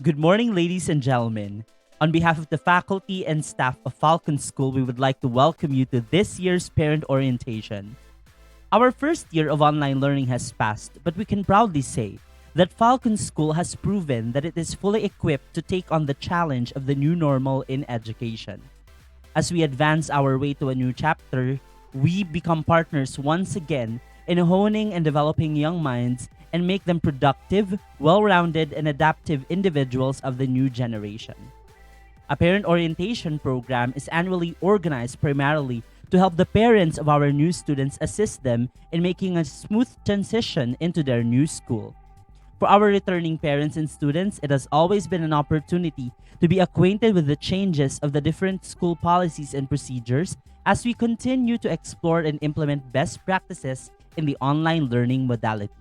Good morning, ladies and gentlemen. On behalf of the faculty and staff of Falcon School, we would like to welcome you to this year's parent orientation. Our first year of online learning has passed, but we can proudly say that Falcon School has proven that it is fully equipped to take on the challenge of the new normal in education. As we advance our way to a new chapter, we become partners once again in honing and developing young minds and make them productive, well-rounded, and adaptive individuals of the new generation. A parent orientation program is annually organized primarily to help the parents of our new students assist them in making a smooth transition into their new school. For our returning parents and students, it has always been an opportunity to be acquainted with the changes of the different school policies and procedures as we continue to explore and implement best practices in the online learning modality.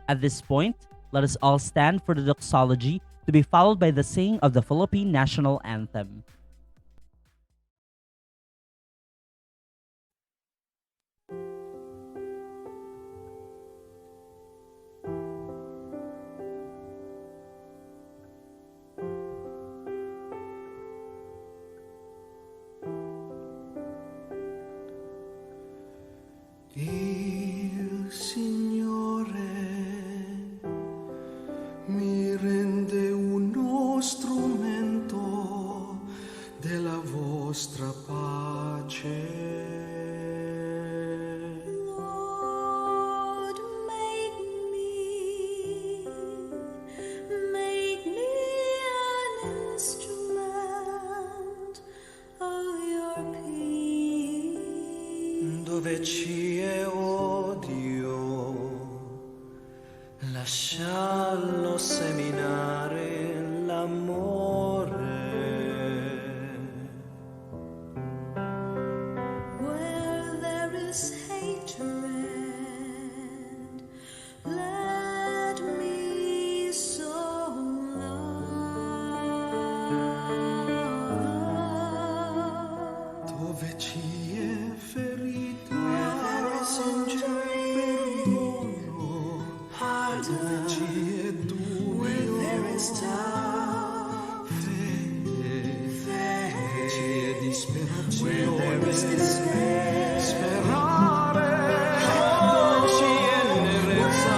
At this point, let us all stand for the doxology to be followed by the singing of the Philippine National Anthem. Il Signore mi rende uno strumento della vostra pace. Lord, make me an instrument of your peace. Dove ci è odio, lascialo seminare l'amore. Where there is hatred, let me sow love. Dove ci è ferita, dove ci è fede, ci è disperazione, sperare, ci è nerezza,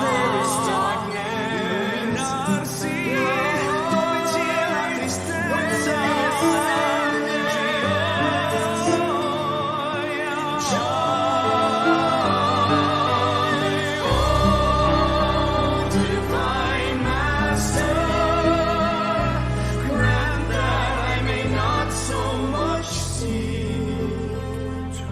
stagnarsi, dove ci è la tristezza, Divine Master, grant that I may not so much seek to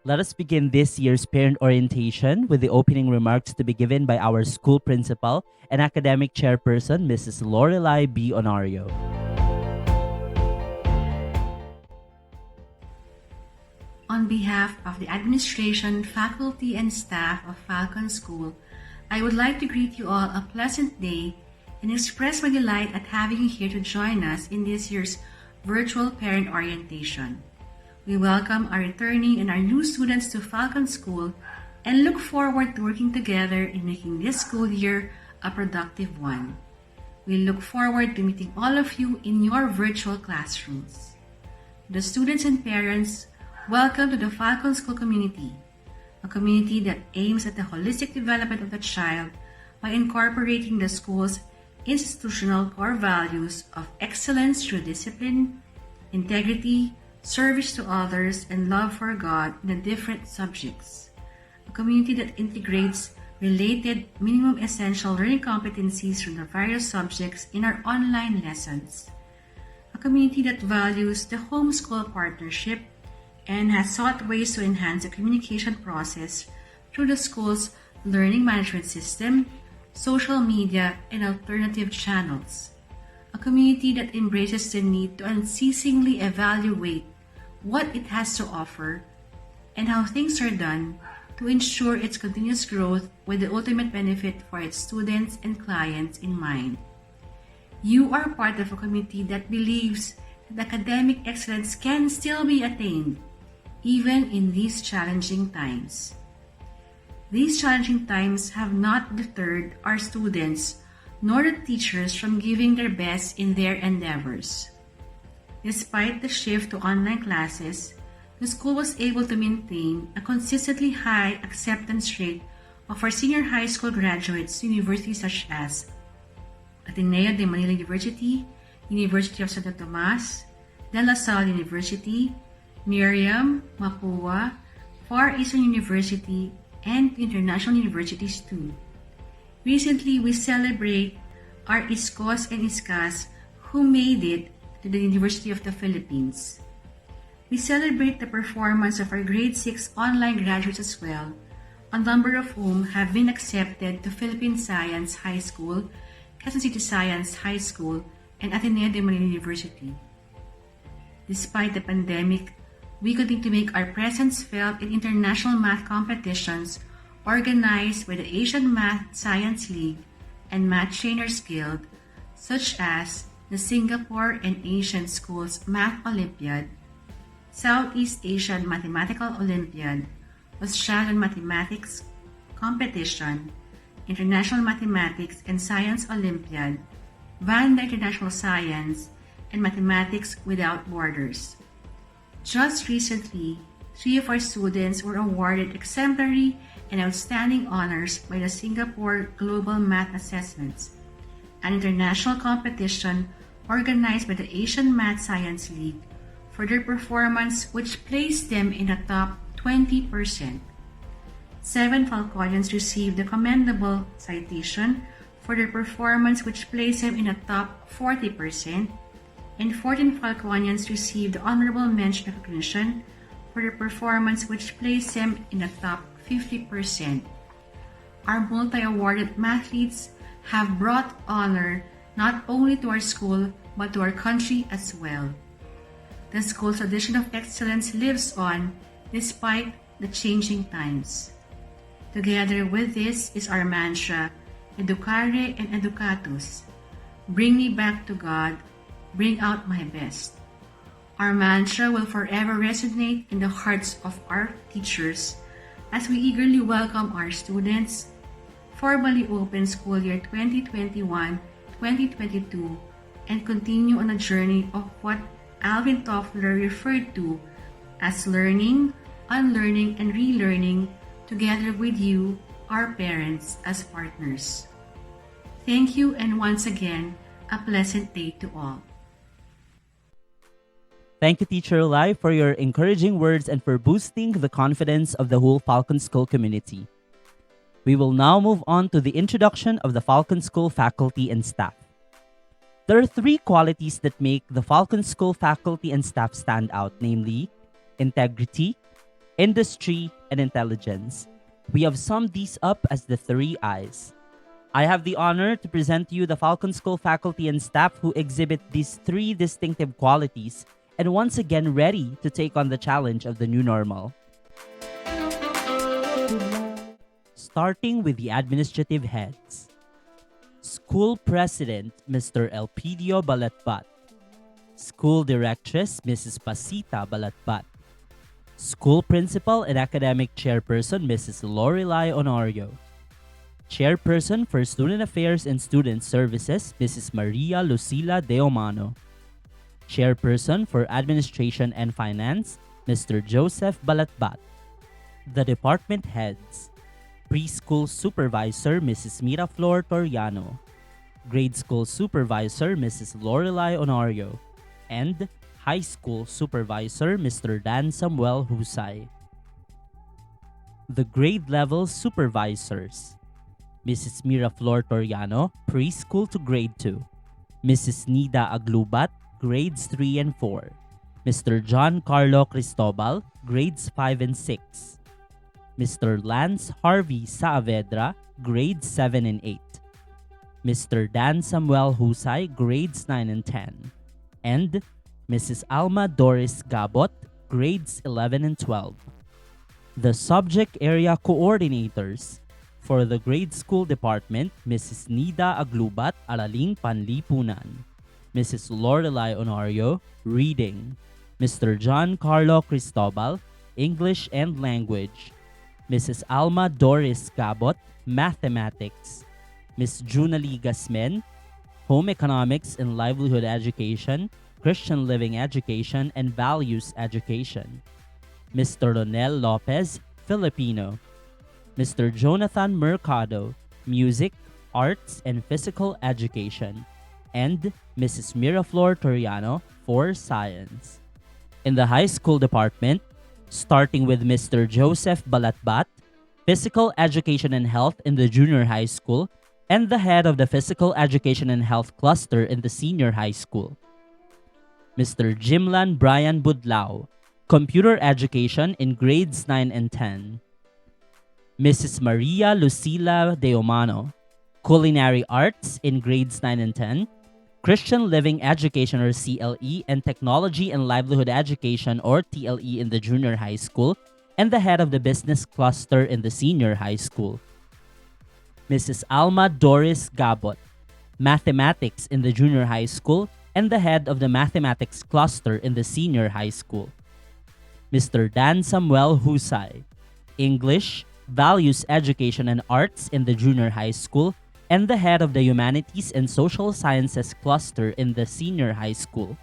Let us begin this year's parent orientation with the opening remarks to be given by our school principal and academic chairperson, Mrs. Lorelai B. Onario. On behalf of the administration, faculty, and staff of Falcon School, I would like to greet you all a pleasant day and express my delight at having you here to join us in this year's virtual parent orientation. We welcome our returning and our new students to Falcon School and look forward to working together in making this school year a productive one. We look forward to meeting all of you in your virtual classrooms. The students and parents, welcome to the Falcon School community, a community that aims at the holistic development of the child by incorporating the school's institutional core values of excellence through discipline, integrity, service to others, and love for God in the different subjects. A community that integrates related minimum essential learning competencies from the various subjects in our online lessons. A community that values the homeschool partnership and has sought ways to enhance the communication process through the school's learning management system, social media, and alternative channels. A community that embraces the need to unceasingly evaluate what it has to offer and how things are done to ensure its continuous growth with the ultimate benefit for its students and clients in mind. You are part of a community that believes that academic excellence can still be attained even in these challenging times. These challenging times have not deterred our students nor the teachers from giving their best in their endeavors. Despite the shift to online classes, the school was able to maintain a consistently high acceptance rate of our senior high school graduates to universities such as Ateneo de Manila University, University of Santo Tomas, De La Salle University, Miriam, Mapua, Far Eastern University, and international universities too. Recently, we celebrate our ISCOs and ISCAs who made it to the University of the Philippines. We celebrate the performance of our grade 6 online graduates as well, a number of whom have been accepted to Philippine Science High School, Quezon City Science High School, and Ateneo de Manila University. Despite the pandemic, we continue to make our presence felt in international math competitions organized by the Asian Math Science League and Math Trainers Guild, such as the Singapore and Asian Schools Math Olympiad, Southeast Asian Mathematical Olympiad, Australian Mathematics Competition, International Mathematics and Science Olympiad, Vanda International Science, and Mathematics Without Borders. Just recently, 3 of our students were awarded exemplary and outstanding honors by the Singapore Global Math Assessments, an international competition organized by the Asian Math Science League, for their performance which placed them in the top 20%. 7 Falconians received the commendable citation for their performance which placed them in the top 40%, and 14 Falconians received the honorable mention recognition for their performance which placed them in the top 50%. Our multi-awarded mathletes have brought honor not only to our school but to our country as well. The school's tradition of excellence lives on despite the changing times. Together with this is our mantra, Educare and Educatus. Bring me back to God, bring out my best. Our mantra will forever resonate in the hearts of our teachers as we eagerly welcome our students, formally open school year 2021-2022, and continue on a journey of what Alvin Toffler referred to as learning, unlearning, and relearning together with you, our parents, as partners. Thank you, and once again, a pleasant day to all. Thank you, Teacher Lai, for your encouraging words and for boosting the confidence of the whole Falcon School community. We will now move on to the introduction of the Falcon School faculty and staff. There are 3 qualities that make the Falcon School faculty and staff stand out, namely integrity, industry, and intelligence. We have summed these up as the 3 I's. I have the honor to present to you the Falcon School faculty and staff who exhibit these 3 distinctive qualities and once again ready to take on the challenge of the new normal. Starting with the administrative heads. School President Mr. Elpidio Balatbat. School Directress Mrs. Pasita Balatbat. School Principal and Academic Chairperson Mrs. Lorelai Honorio. Chairperson for Student Affairs and Student Services Mrs. Maria Lucila Deomano. Chairperson for Administration and Finance Mr. Joseph Balatbat. The Department Heads. Preschool Supervisor Mrs. Miraflor Toriano. Grade School Supervisor Mrs. Lorelai Honorio. And High School Supervisor Mr. Dan Samuel Husay. The Grade Level Supervisors. Mrs. Miraflor Toriano, Preschool to Grade 2. Mrs. Nida Aglubat, Grades 3 and 4. Mr. John Carlo Cristobal, Grades 5 and 6. Mr. Lance Harvey Saavedra, Grades 7 and 8. Mr. Dan Samuel Husay, Grades 9 and 10. And Mrs. Alma Doris Gabot, Grades 11 and 12. The Subject Area Coordinators. For the Grade School Department, Mrs. Nida Aglubat, Araling Panlipunan. Mrs. Lorelai Honorio, Reading. Mr. John Carlo Cristobal, English and Language. Mrs. Alma Doris Gabot, Mathematics. Ms. Junalie Gasmen, Home Economics and Livelihood Education, Christian Living Education, and Values Education. Mr. Ronel Lopez, Filipino. Mr. Jonathan Mercado, Music, Arts, and Physical Education. And Mrs. Miraflor Toriano for Science. In the High School Department, starting with Mr. Joseph Balatbat, Physical Education and Health in the Junior High School, and the head of the Physical Education and Health Cluster in the Senior High School. Mr. Jimlan Brian Budlao, Computer Education in Grades 9 and 10. Mrs. Maria Lucila Deomano, Culinary Arts in Grades 9 and 10, Christian Living Education or CLE, and Technology and Livelihood Education or TLE in the Junior High School, and the head of the Business Cluster in the Senior High School. Mrs. Alma Doris Gabot, Mathematics in the Junior High School, and the head of the Mathematics Cluster in the Senior High School. Mr. Dan Samuel Husay, English, Values Education and Arts in the Junior High School, and the head of the Humanities and Social Sciences Cluster in the Senior High School.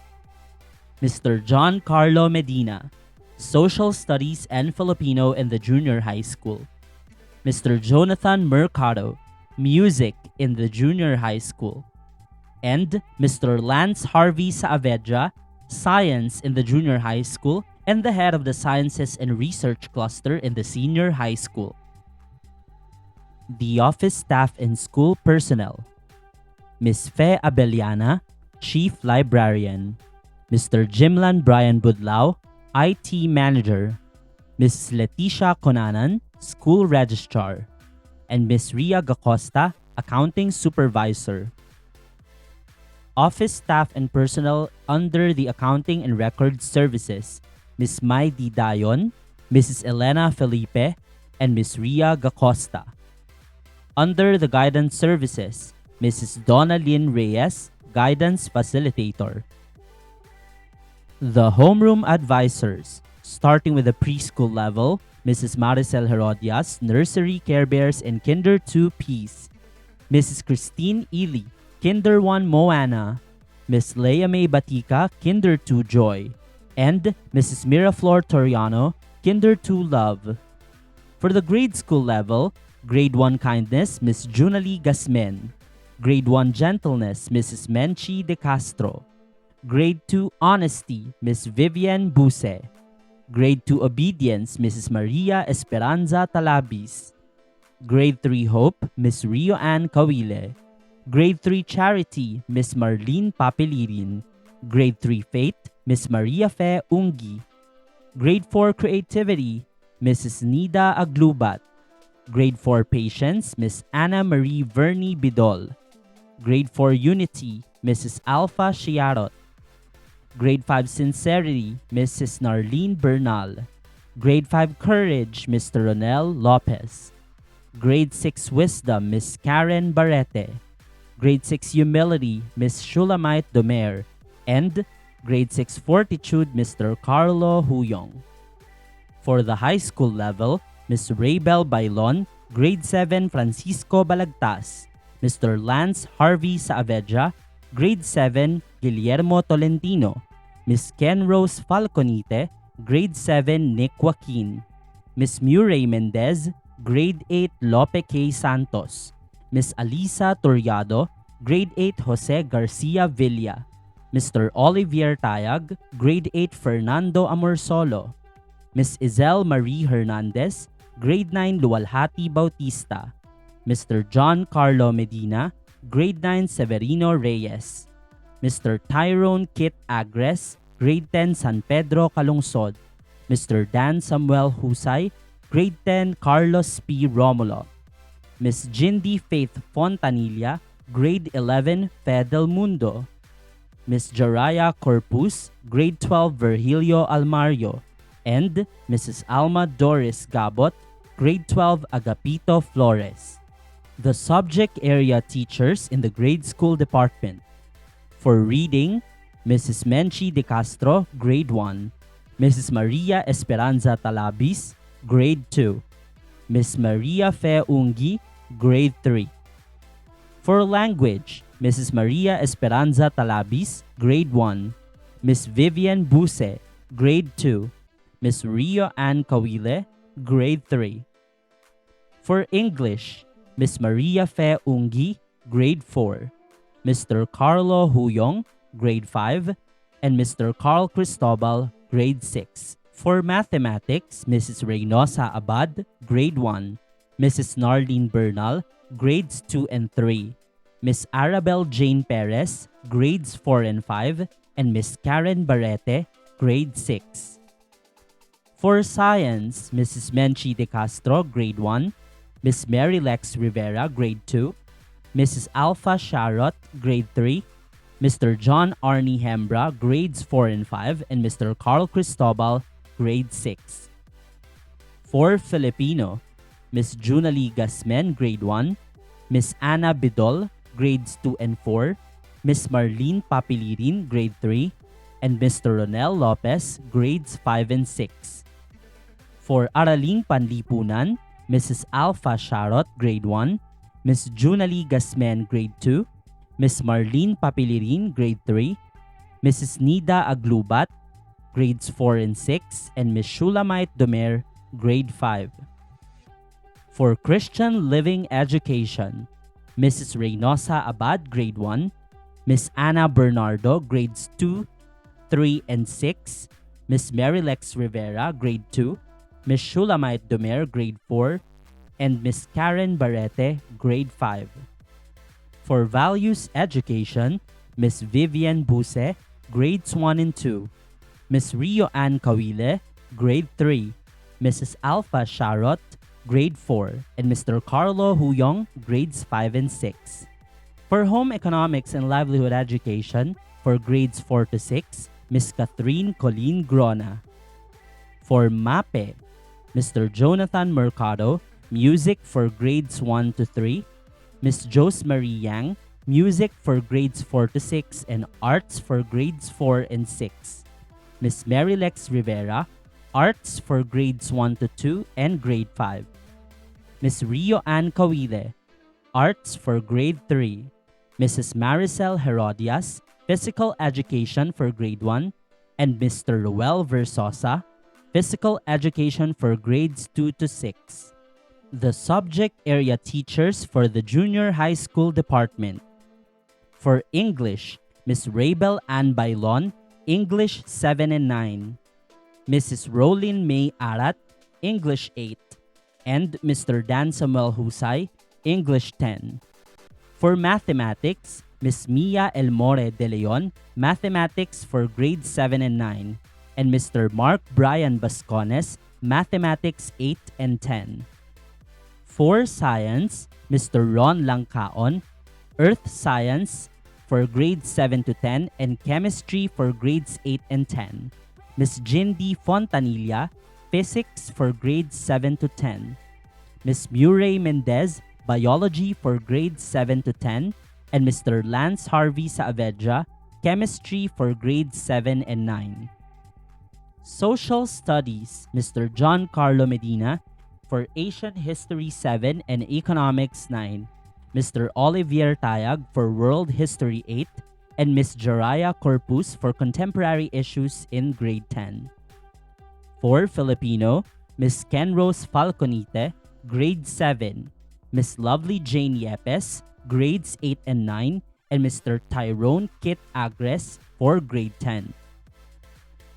Mr. John Carlo Medina, Social Studies and Filipino in the Junior High School. Mr. Jonathan Mercado, Music in the Junior High School. And Mr. Lance Harvey Saavedra, Science in the Junior High School, and the head of the Sciences and Research Cluster in the Senior High School. The office staff and school personnel. Ms. Fe Abeliana, Chief Librarian. Mr. Jimlan Brian Budlao, IT Manager. Ms. Leticia Conanan, School Registrar. And Ms. Ria Gacosta, Accounting Supervisor. Office staff and personnel under the Accounting and Records Services. Ms. Mai Di Dayon, Mrs. Elena Felipe, and Ms. Ria Gacosta. Under the Guidance Services, Mrs. Donna Lynn Reyes, Guidance Facilitator. The Homeroom Advisors, starting with the preschool level, Mrs. Maricel Herodias, Nursery Care Bears and Kinder 2 Peace. Mrs. Christine Ely, Kinder 1 Moana. Ms. Leia May Batika, Kinder 2 Joy. And Mrs. Miraflor Toriano, Kinder 2 Love. For the grade school level, Grade 1 Kindness, Ms. Junalie Gasmen. Grade 1 Gentleness, Mrs. Menchi De Castro. Grade 2 Honesty, Ms. Vivian Buse. Grade 2 Obedience, Mrs. Maria Esperanza Talabis. Grade 3 Hope, Ms. Rio Ann Kawile. Grade 3 Charity, Ms. Marlene Papilirin. Grade 3 Faith, Ms. Maria Fe Ungi. Grade 4 Creativity, Mrs. Nida Aglubat. Grade 4 Patience, Miss Anna Marie Verney Bidol. Grade 4 Unity, Mrs. Alpha Chiarot. Grade 5 Sincerity, Mrs. Narlene Bernal. Grade 5 Courage, Mr. Ronel Lopez. Grade 6 Wisdom, Miss Karen Barrete. Grade 6 Humility, Miss Shulamite Domer. And Grade 6 Fortitude, Mr. Carlo Huyong. For the high school level, Miss Raybel Bailon, Grade 7 Francisco Balagtas. Mr. Lance Harvey Saavedra, Grade 7 Guillermo Tolentino. Miss Ken Rose Falconite, Grade 7 Nick Joaquin. Miss Murray Mendez, Grade 8 Lope K. Santos. Miss Alisa Toriado, Grade 8 Jose Garcia Villa. Mr. Olivier Tayag, Grade 8 Fernando Amorsolo. Miss Izel Marie Hernandez, Grade 9 Luwalhati Bautista. Mr. John Carlo Medina, Grade 9 Severino Reyes. Mr. Tyrone Kit Agres, Grade 10 San Pedro Calungsod. Mr. Dan Samuel Husay, Grade 10 Carlos P. Romulo. Miss Jindy Faith Fontanilla, Grade 11 Fedel Mundo. Miss Jaraya Corpus, Grade 12 Virgilio Almario. And Mrs. Alma Doris Gabot, Grade 12 Agapito Flores. The subject area teachers in the grade school department. For reading, Mrs. Menchi De Castro, Grade 1. Mrs. Maria Esperanza Talabis, Grade 2. Miss Maria Fe Ungi, Grade 3. For language, Mrs. Maria Esperanza Talabis, Grade 1. Miss Vivian Buse, Grade 2. Miss Rio Ann Kawile, Grade 3. For English, Miss Maria Fe Ungi, Grade 4. Mr. Carlo Huyong, Grade 5. And Mr. Carl Cristobal, Grade 6. For Mathematics, Mrs. Reynosa Abad, Grade 1. Mrs. Narlene Bernal, Grades 2 and 3. Miss Arabel Jane Perez, Grades 4 and 5. And Miss Karen Barrete, Grade 6. For Science, Mrs. Menchi De Castro, Grade 1. Miss Mary Lex Rivera, Grade 2. Mrs. Alpha Charot, Grade 3. Mr. John Arnie Hembra, Grades 4 and 5. And Mr. Carl Cristobal, Grade 6. For Filipino, Miss Junalie Gasmen, Grade 1. Miss Anna Bidol, Grades 2 and 4. Miss Marlene Papilirin, Grade 3. And Mr. Ronel Lopez, Grades 5 and 6. For Araling Panlipunan, Mrs. Alpha Charot, Grade 1. Miss Junalie Gasmen, Grade 2. Miss Marlene Papilirin, Grade 3. Mrs. Nida Aglubat, Grades 4 and 6. And Miss Shulamite Domer, Grade 5. For Christian Living Education, Mrs. Reynosa Abad, Grade 1. Miss Anna Bernardo, Grades 2, 3, and 6. Miss Marilex Rivera, Grade 2. Miss Shulamite Domer, Grade 4. And Miss Karen Barrete, Grade 5. For Values Education, Miss Vivian Buse, Grades 1 and 2. Miss Rio Ann Kawile, Grade 3. Mrs. Alpha Charot, Grade 4. And Mr. Carlo Huyong, Grades 5 and 6. For Home Economics and Livelihood Education, for Grades 4 to 6, Miss Catherine Colleen Grona. For MAPE, Mr. Jonathan Mercado, Music for Grades 1 to 3. Miss Josemarie Yang, Music for Grades 4 to 6 and Arts for Grades 4 and 6. Miss Marilex Rivera, Arts for Grades 1 to 2 and Grade 5. Miss Rio Ann Kawile, Arts for Grade 3. Mrs. Maricel Herodias, Physical Education for Grade 1. And Mr. Ruel Versosa, Physical Education for Grades 2 to 6. The subject area teachers for the Junior High School Department. For English, Miss Raybel Ann Bailon, English 7 and 9. Mrs. Rolyn May Arat, English 8. And Mr. Dan Samuel Husay, English 10. For Mathematics, Miss Mia Elmore De Leon, Mathematics for Grades 7 and 9. and Mr. Mark Brian Bascones, Mathematics 8 and 10. For Science, Mr. Ron Langkaon, Earth Science for grades 7 to 10 and Chemistry for grades 8 and 10. Ms. Jindy Fontanilla, Physics for grades 7 to 10. Ms. Murray Mendez, Biology for grades 7 to 10. And Mr. Lance Harvey Saavedra, Chemistry for grades 7 and 9. Social Studies, Mr. John Carlo Medina, for Asian History 7 and Economics 9. Mr. Olivier Tayag for World History 8, and Ms. Jaraya Corpus for Contemporary Issues in grade 10. For Filipino, Ms. Ken Rose Falconite, grade 7, Ms. Lovely Jane Yepes, grades 8 and 9, and Mr. Tyrone Kit Agres for grade 10.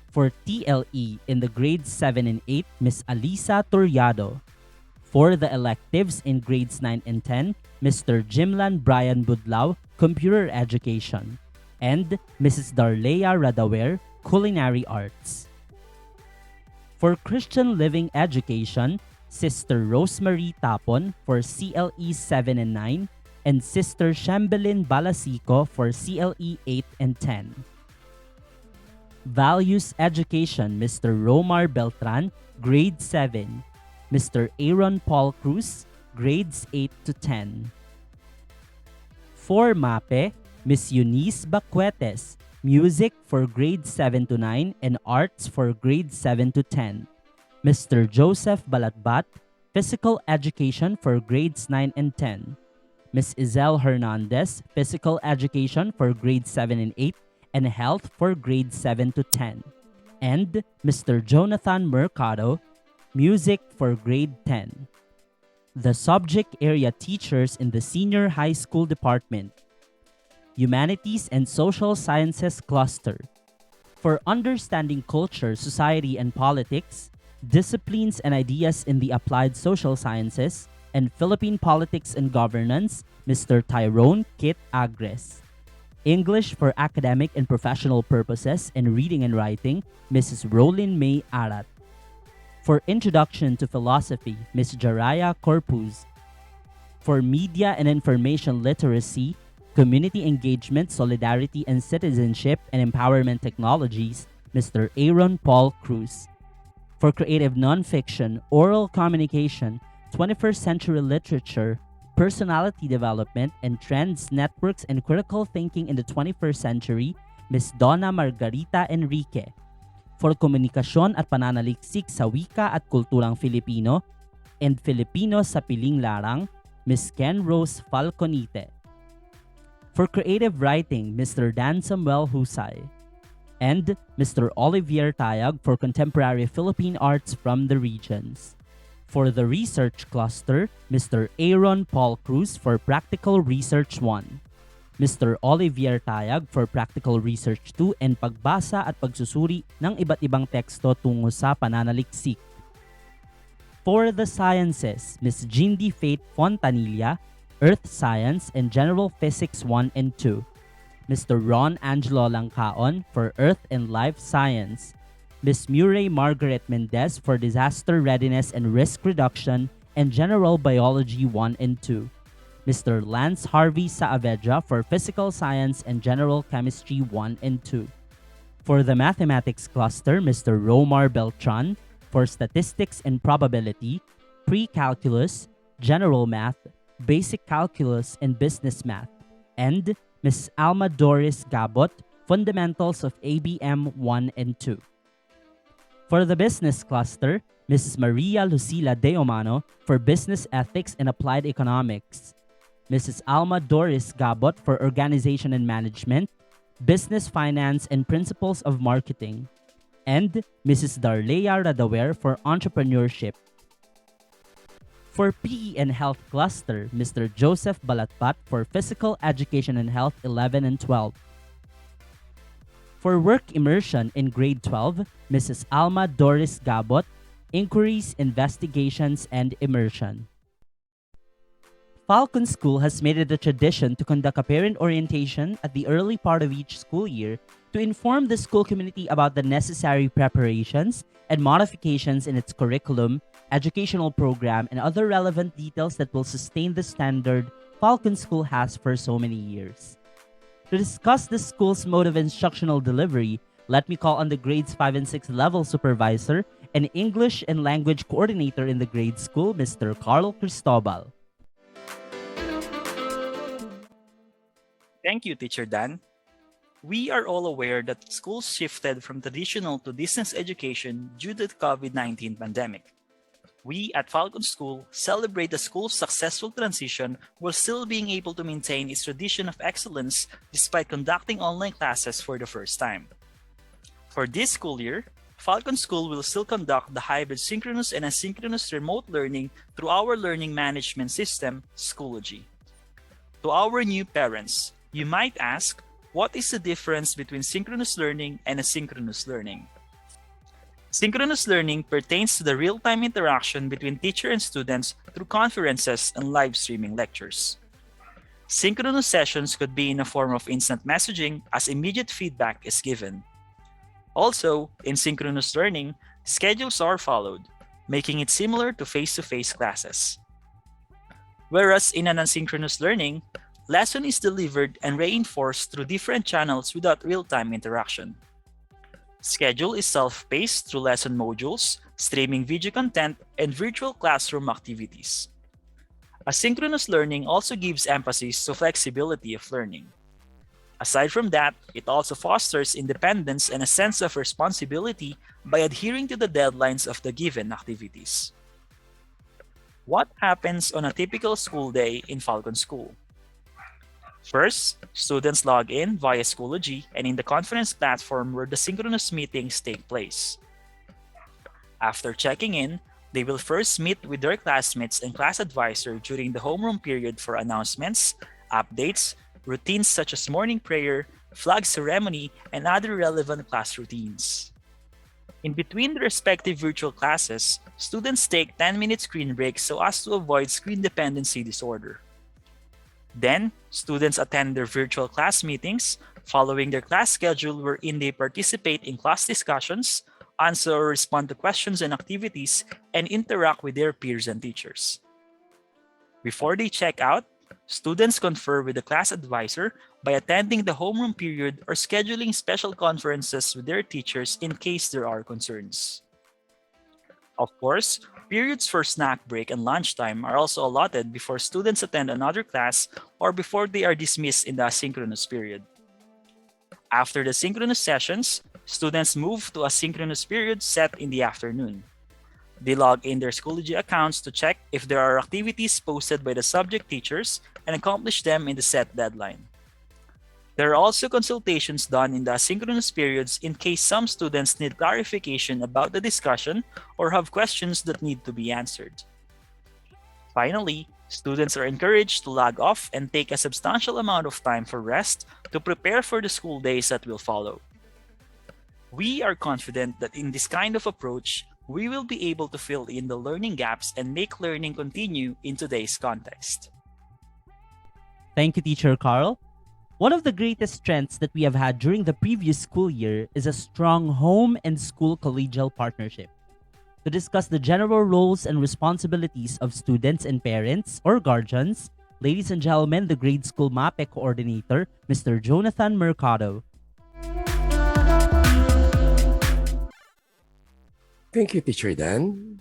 For TLE in the grades 7 and 8, Ms. Alisa Turriado. For the electives in grades 9 and 10, Mr. Jimlan Brian Budlaw, Computer Education, and Mrs. Darlea Radawer, Culinary Arts. For Christian Living Education, Sister Rosemary Tapon for CLE 7 and 9, and Sister Shambelin Balasico for CLE 8 and 10. Values Education, Mr. Romar Beltran, grade 7. Mr. Aaron Paul Cruz, grades 8 to 10. For MAPE, Ms. Eunice Bacuetes, Music for grades 7 to 9 and Arts for grades 7 to 10. Mr. Joseph Balatbat, Physical Education for grades 9 and 10. Ms. Izel Hernandez, Physical Education for grades 7 and 8 and Health for grades 7 to 10. And Mr. Jonathan Mercado, Music for grade 10. The subject area teachers in the Senior High School Department. Humanities and Social Sciences Cluster. For understanding culture, society, and politics, disciplines and ideas in the applied social sciences, and Philippine politics and governance, Mr. Tyrone Kit Agres. English for academic and professional purposes and reading and writing, Mrs. Rolyn May Arat. For Introduction to Philosophy, Ms. Jaraya Corpus. For Media and Information Literacy, Community Engagement, Solidarity and Citizenship and Empowerment Technologies, Mr. Aaron Paul Cruz. For Creative Nonfiction, Oral Communication, 21st Century Literature, Personality Development, and Trends, Networks, and Critical Thinking in the 21st Century, Ms. Donna Margarita Enrique. For Komunikasyon at Pananaliksik sa Wika at Kulturang Filipino and Filipino sa Piling Larang, Ms. Ken Rose Falconite. For Creative Writing, Mr. Dan Samuel Husay. And Mr. Olivier Tayag for Contemporary Philippine Arts from the Regions. For the Research Cluster, Mr. Aaron Paul Cruz for Practical Research 1. Mr. Olivier Tayag for Practical Research 2 and pagbasa at pagsusuri ng iba't ibang teksto tungo sa pananaliksik. For the Sciences, Ms. Jindy Faith Fontanilla, Earth Science and General Physics 1 and 2. Mr. Ron Angelo Langkaon for Earth and Life Science. Ms. Murray Margaret Mendez for Disaster Readiness and Risk Reduction and General Biology 1 and 2. Mr. Lance Harvey Saavedra for Physical Science and General Chemistry 1 and 2. For the Mathematics Cluster, Mr. Romar Beltran for Statistics and Probability, Pre-Calculus, General Math, Basic Calculus, and Business Math. And Ms. Alma Doris Gabot, Fundamentals of ABM 1 and 2. For the Business Cluster, Mrs. Maria Lucila Deomano for Business Ethics and Applied Economics. Mrs. Alma Doris Gabot for Organization and Management, Business Finance and Principles of Marketing, and Mrs. Darlea Radawer for Entrepreneurship. For PE and Health Cluster, Mr. Joseph Balatbat for Physical Education and Health 11 and 12. For Work Immersion in Grade 12, Mrs. Alma Doris Gabot, Inquiries, Investigations, and Immersion. Falcon School has made it a tradition to conduct a parent orientation at the early part of each school year to inform the school community about the necessary preparations and modifications in its curriculum, educational program, and other relevant details that will sustain the standard Falcon School has for so many years. To discuss the school's mode of instructional delivery, let me call on the grades 5 and 6 level supervisor and English and language coordinator in the grade school, Mr. Carl Cristobal. Thank you, Teacher Dan. We are all aware that schools shifted from traditional to distance education due to the COVID-19 pandemic. We at Falcon School celebrate the school's successful transition while still being able to maintain its tradition of excellence despite conducting online classes for the first time. For this school year, Falcon School will still conduct the hybrid synchronous and asynchronous remote learning through our learning management system, Schoology. To our new parents, you might ask, what is the difference between synchronous learning and asynchronous learning? Synchronous learning pertains to the real-time interaction between teacher and students through conferences and live streaming lectures. Synchronous sessions could be in a form of instant messaging as immediate feedback is given. Also, in synchronous learning, schedules are followed, making it similar to face-to-face classes. Whereas in an asynchronous learning, lesson is delivered and reinforced through different channels without real-time interaction. Schedule is self-paced through lesson modules, streaming video content, and virtual classroom activities. Asynchronous learning also gives emphasis to flexibility of learning. Aside from that, it also fosters independence and a sense of responsibility by adhering to the deadlines of the given activities. What happens on a typical school day in Falcon School? First, students log in via Schoology and in the conference platform where the synchronous meetings take place. After checking in, they will first meet with their classmates and class advisor during the homeroom period for announcements, updates, routines such as morning prayer, flag ceremony, and other relevant class routines. In between the respective virtual classes, students take 10-minute screen breaks so as to avoid screen dependency disorder. Then, students attend their virtual class meetings, following their class schedule wherein they participate in class discussions, answer or respond to questions and activities, and interact with their peers and teachers. Before they check out, students confer with the class advisor by attending the homeroom period or scheduling special conferences with their teachers in case there are concerns. Of course, periods for snack break and lunchtime are also allotted before students attend another class or before they are dismissed in the asynchronous period. After the synchronous sessions, students move to asynchronous period set in the afternoon. They log in their Schoology accounts to check if there are activities posted by the subject teachers and accomplish them in the set deadline. There are also consultations done in the asynchronous periods in case some students need clarification about the discussion or have questions that need to be answered. Finally, students are encouraged to log off and take a substantial amount of time for rest to prepare for the school days that will follow. We are confident that in this kind of approach, we will be able to fill in the learning gaps and make learning continue in today's context. Thank you, Teacher Carl. One of the greatest strengths that we have had during the previous school year is a strong home and school collegial partnership. To discuss the general roles and responsibilities of students and parents or guardians, ladies and gentlemen, the grade school MAPE coordinator, Mr. Jonathan Mercado. Thank you, Teacher Dan.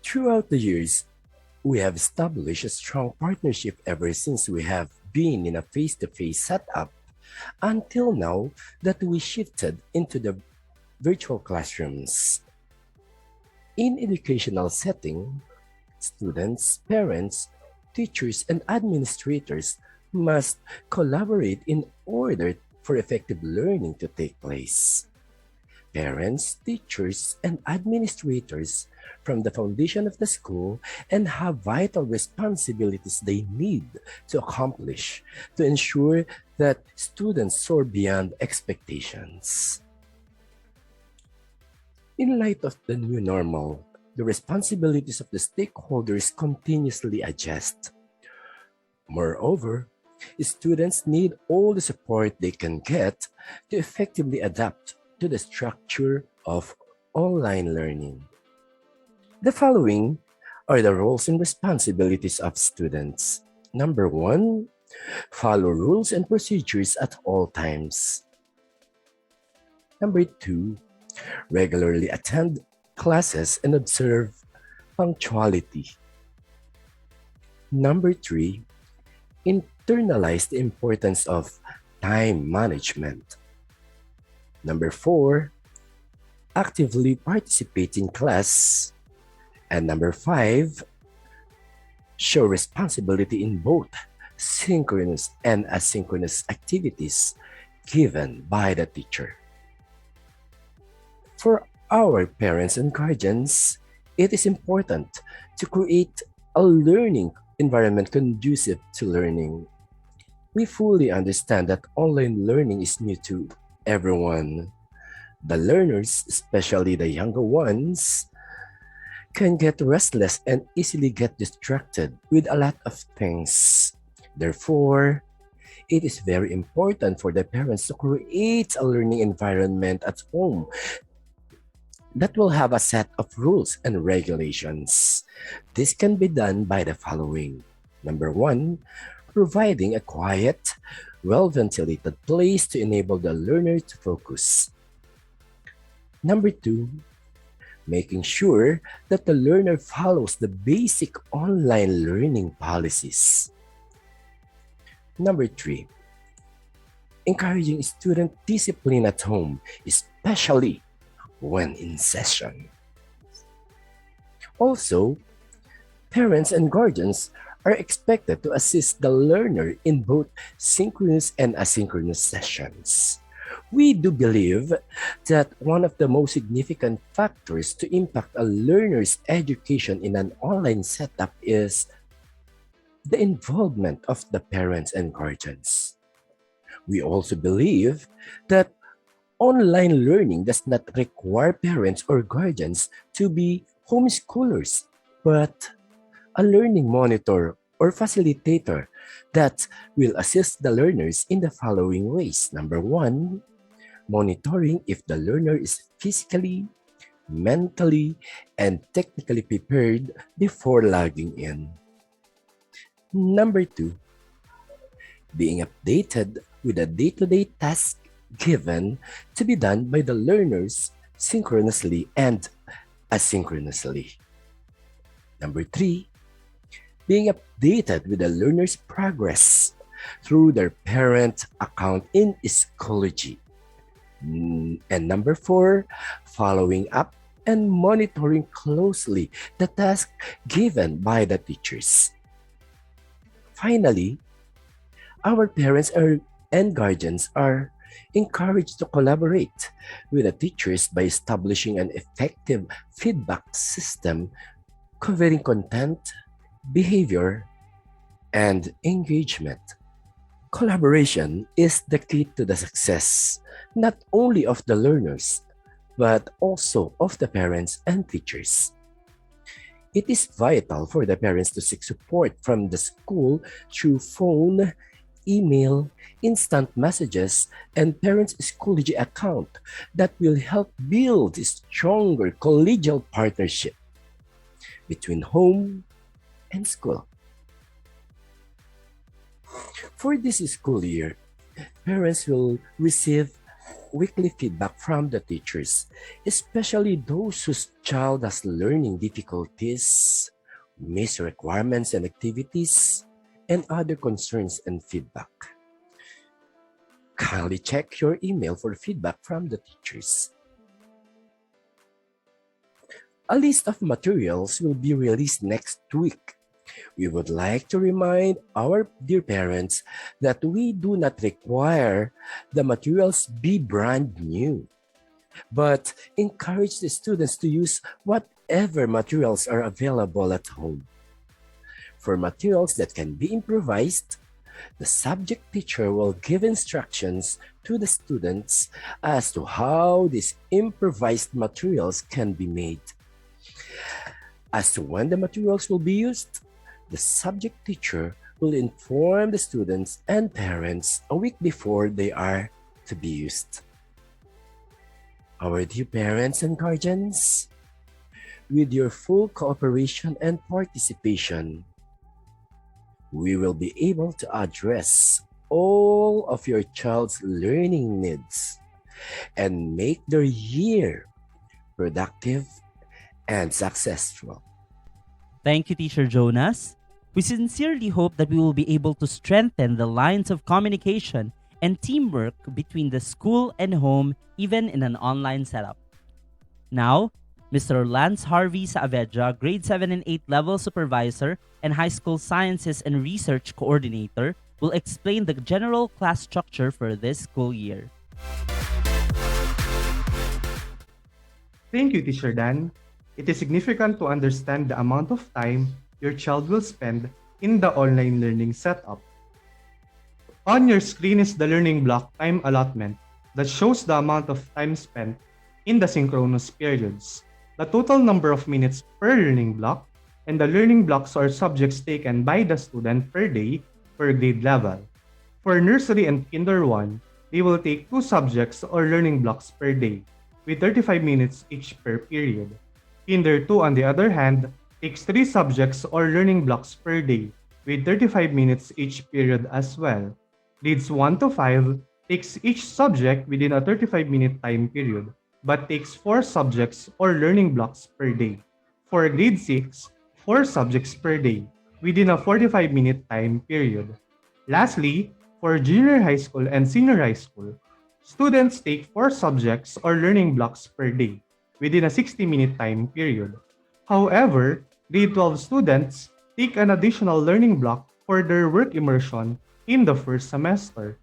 Throughout the years, we have established a strong partnership ever since we have been in a face-to-face setup until now that we shifted into the virtual classrooms. In educational setting, students, parents, teachers, and administrators must collaborate in order for effective learning to take place. Parents, teachers, and administrators from the foundation of the school and have vital responsibilities they need to accomplish to ensure that students soar beyond expectations. In light of the new normal, the responsibilities of the stakeholders continuously adjust. Moreover, students need all the support they can get to effectively adapt to the structure of online learning. The following are the roles and responsibilities of students. Number one, follow rules and procedures at all times. Number two, regularly attend classes and observe punctuality. Number three, internalize the importance of time management. Number four, actively participate in class. And number five, show responsibility in both synchronous and asynchronous activities given by the teacher. For our parents and guardians, it is important to create a learning environment conducive to learning. We fully understand that online learning is new to everyone. The learners, especially the younger ones, can get restless and easily get distracted with a lot of things. Therefore, it is very important for the parents to create a learning environment at home that will have a set of rules and regulations. This can be done by the following. Number one, providing a quiet, well-ventilated place to enable the learner to focus. Number two, making sure that the learner follows the basic online learning policies. Number three, encouraging student discipline at home, especially when in session. Also, parents and guardians are expected to assist the learner in both synchronous and asynchronous sessions. We do believe that one of the most significant factors to impact a learner's education in an online setup is the involvement of the parents and guardians. We also believe that online learning does not require parents or guardians to be homeschoolers, but a learning monitor or facilitator that will assist the learners in the following ways. Number one, monitoring if the learner is physically, mentally, and technically prepared before logging in. Number two, being updated with a day-to-day task given to be done by the learners synchronously and asynchronously. Number three, being updated with the learner's progress through their parent account in Schoology. And number four, following up and monitoring closely the task given by the teachers. Finally, our parents and guardians are encouraged to collaborate with the teachers by establishing an effective feedback system covering content, behavior, and engagement. Collaboration is the key to the success, not only of the learners, but also of the parents and teachers. It is vital for the parents to seek support from the school through phone, email, instant messages, and parents' Schoology account that will help build a stronger collegial partnership between home and school. For this school year, parents will receive weekly feedback from the teachers, especially those whose child has learning difficulties, missed requirements and activities, and other concerns and feedback. Kindly check your email for feedback from the teachers. A list of materials will be released next week. We would like to remind our dear parents that we do not require the materials be brand new, but encourage the students to use whatever materials are available at home. For materials that can be improvised, the subject teacher will give instructions to the students as to how these improvised materials can be made. As to when the materials will be used, the subject teacher will inform the students and parents a week before they are to be used. Our dear parents and guardians, with your full cooperation and participation, we will be able to address all of your child's learning needs and make their year productive and successful. Thank you, Teacher Jonas. We sincerely hope that we will be able to strengthen the lines of communication and teamwork between the school and home, even in an online setup. Now, Mr. Lance Harvey Saavedra, grade 7 and 8 level supervisor and high school sciences and research coordinator, will explain the general class structure for this school year. Thank you, Teacher Dan. It is significant to understand the amount of time your child will spend in the online learning setup. On your screen is the learning block time allotment that shows the amount of time spent in the synchronous periods, the total number of minutes per learning block, and the learning blocks or subjects taken by the student per day per grade level. For nursery and kinder 1, they will take 2 subjects or learning blocks per day, with 35 minutes each per period. Kinder 2, on the other hand, takes 3 subjects or learning blocks per day, with 35 minutes each period as well. Grades 1 to 5 takes each subject within a 35-minute time period, but takes 4 subjects or learning blocks per day. For grade 6, 4 subjects per day, within a 45-minute time period. Lastly, for junior high school and senior high school, students take 4 subjects or learning blocks per day, within a 60-minute time period. However, grade 12 students take an additional learning block for their work immersion in the first semester.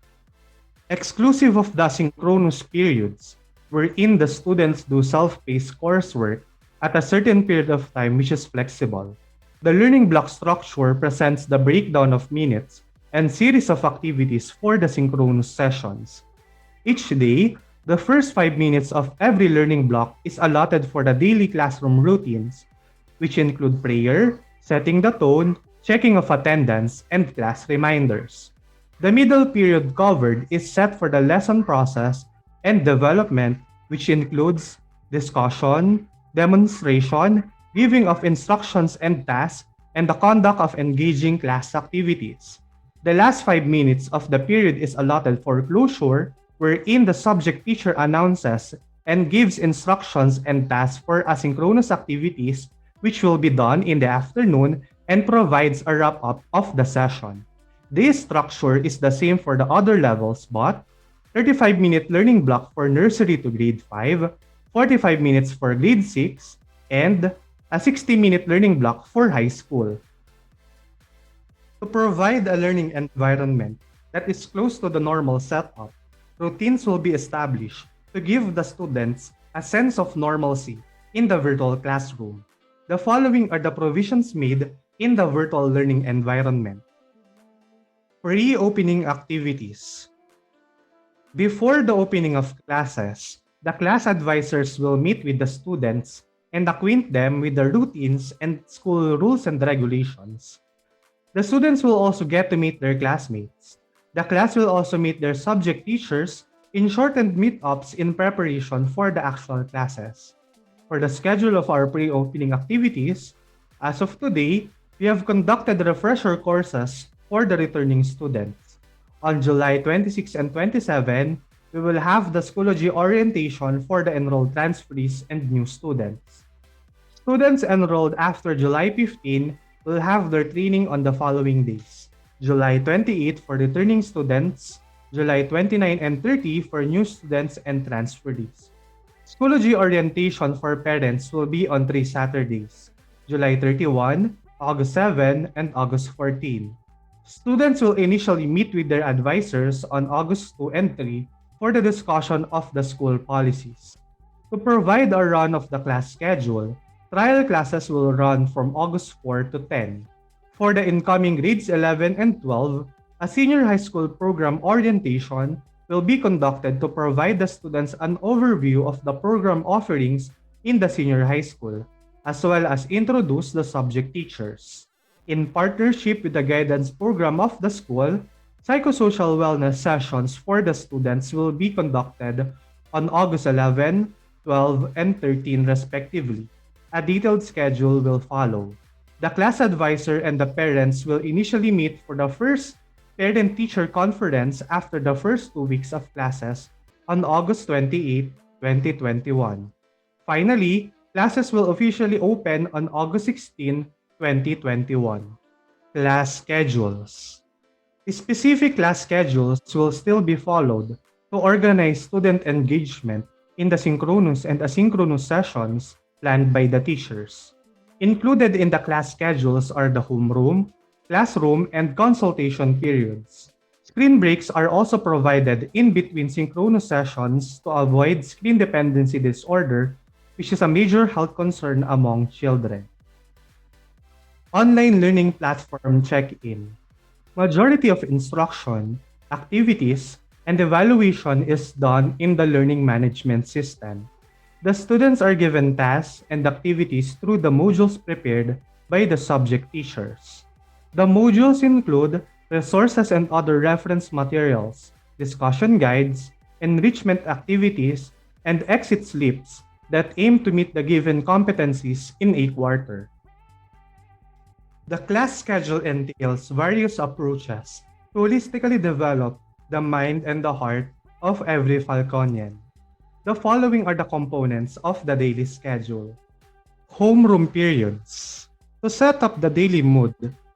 Exclusive of the synchronous periods, wherein the students do self-paced coursework at a certain period of time which is flexible. The learning block structure presents the breakdown of minutes and series of activities for the synchronous sessions. Each day, the first 5 minutes of every learning block is allotted for the daily classroom routines, which include prayer, setting the tone, checking of attendance, and class reminders. The middle period covered is set for the lesson process and development, which includes discussion, demonstration, giving of instructions and tasks, and the conduct of engaging class activities. The last 5 minutes of the period is allotted for closure, wherein the subject teacher announces and gives instructions and tasks for asynchronous activities which will be done in the afternoon and provides a wrap-up of the session. This structure is the same for the other levels, but 35-minute learning block for nursery to grade 5, 45 minutes for grade 6, and a 60-minute learning block for high school. To provide a learning environment that is close to the normal setup, routines will be established to give the students a sense of normalcy in the virtual classroom. The following are the provisions made in the virtual learning environment. Pre-opening activities. Before the opening of classes, the class advisors will meet with the students and acquaint them with the routines and school rules and regulations. The students will also get to meet their classmates. The class will also meet their subject teachers in shortened meetups in preparation for the actual classes. For the schedule of our pre-opening activities, as of today, we have conducted refresher courses for the returning students. On July 26 and 27, we will have the Schoology orientation for the enrolled transferees and new students. Students enrolled after July 15 will have their training on the following days. July 28 for returning students, July 29 and 30 for new students and transferees. Schoology orientation for parents will be on 3 Saturdays, July 31, August 7, and August 14. Students will initially meet with their advisors on August 2 and 3 for the discussion of the school policies. To provide a run of the class schedule, trial classes will run from August 4 to 10. For the incoming grades 11 and 12, a senior high school program orientation will be conducted to provide the students an overview of the program offerings in the senior high school. as well as introduce the subject teachers. In partnership with the guidance program of the school, psychosocial wellness sessions for the students will be conducted on August 11, 12, and 13 respectively. A detailed schedule will follow. The class advisor and the parents will initially meet for the first parent-teacher conference after the first 2 weeks of classes on August 28, 2021. Finally, classes will officially open on August 16, 2021. Class schedules. Specific class schedules will still be followed to organize student engagement in the synchronous and asynchronous sessions planned by the teachers. Included in the class schedules are the homeroom, classroom, and consultation periods. Screen breaks are also provided in between synchronous sessions to avoid screen dependency disorder, which is a major health concern among children. Online learning platform check-in. Majority of instruction, activities, and evaluation is done in the learning management system. The students are given tasks and activities through the modules prepared by the subject teachers. The modules include resources and other reference materials, discussion guides, enrichment activities, and exit slips that aim to meet the given competencies in a quarter. The class schedule entails various approaches to holistically develop the mind and the heart of every Falconian. The following are the components of the daily schedule. Homeroom periods. To set up the daily mood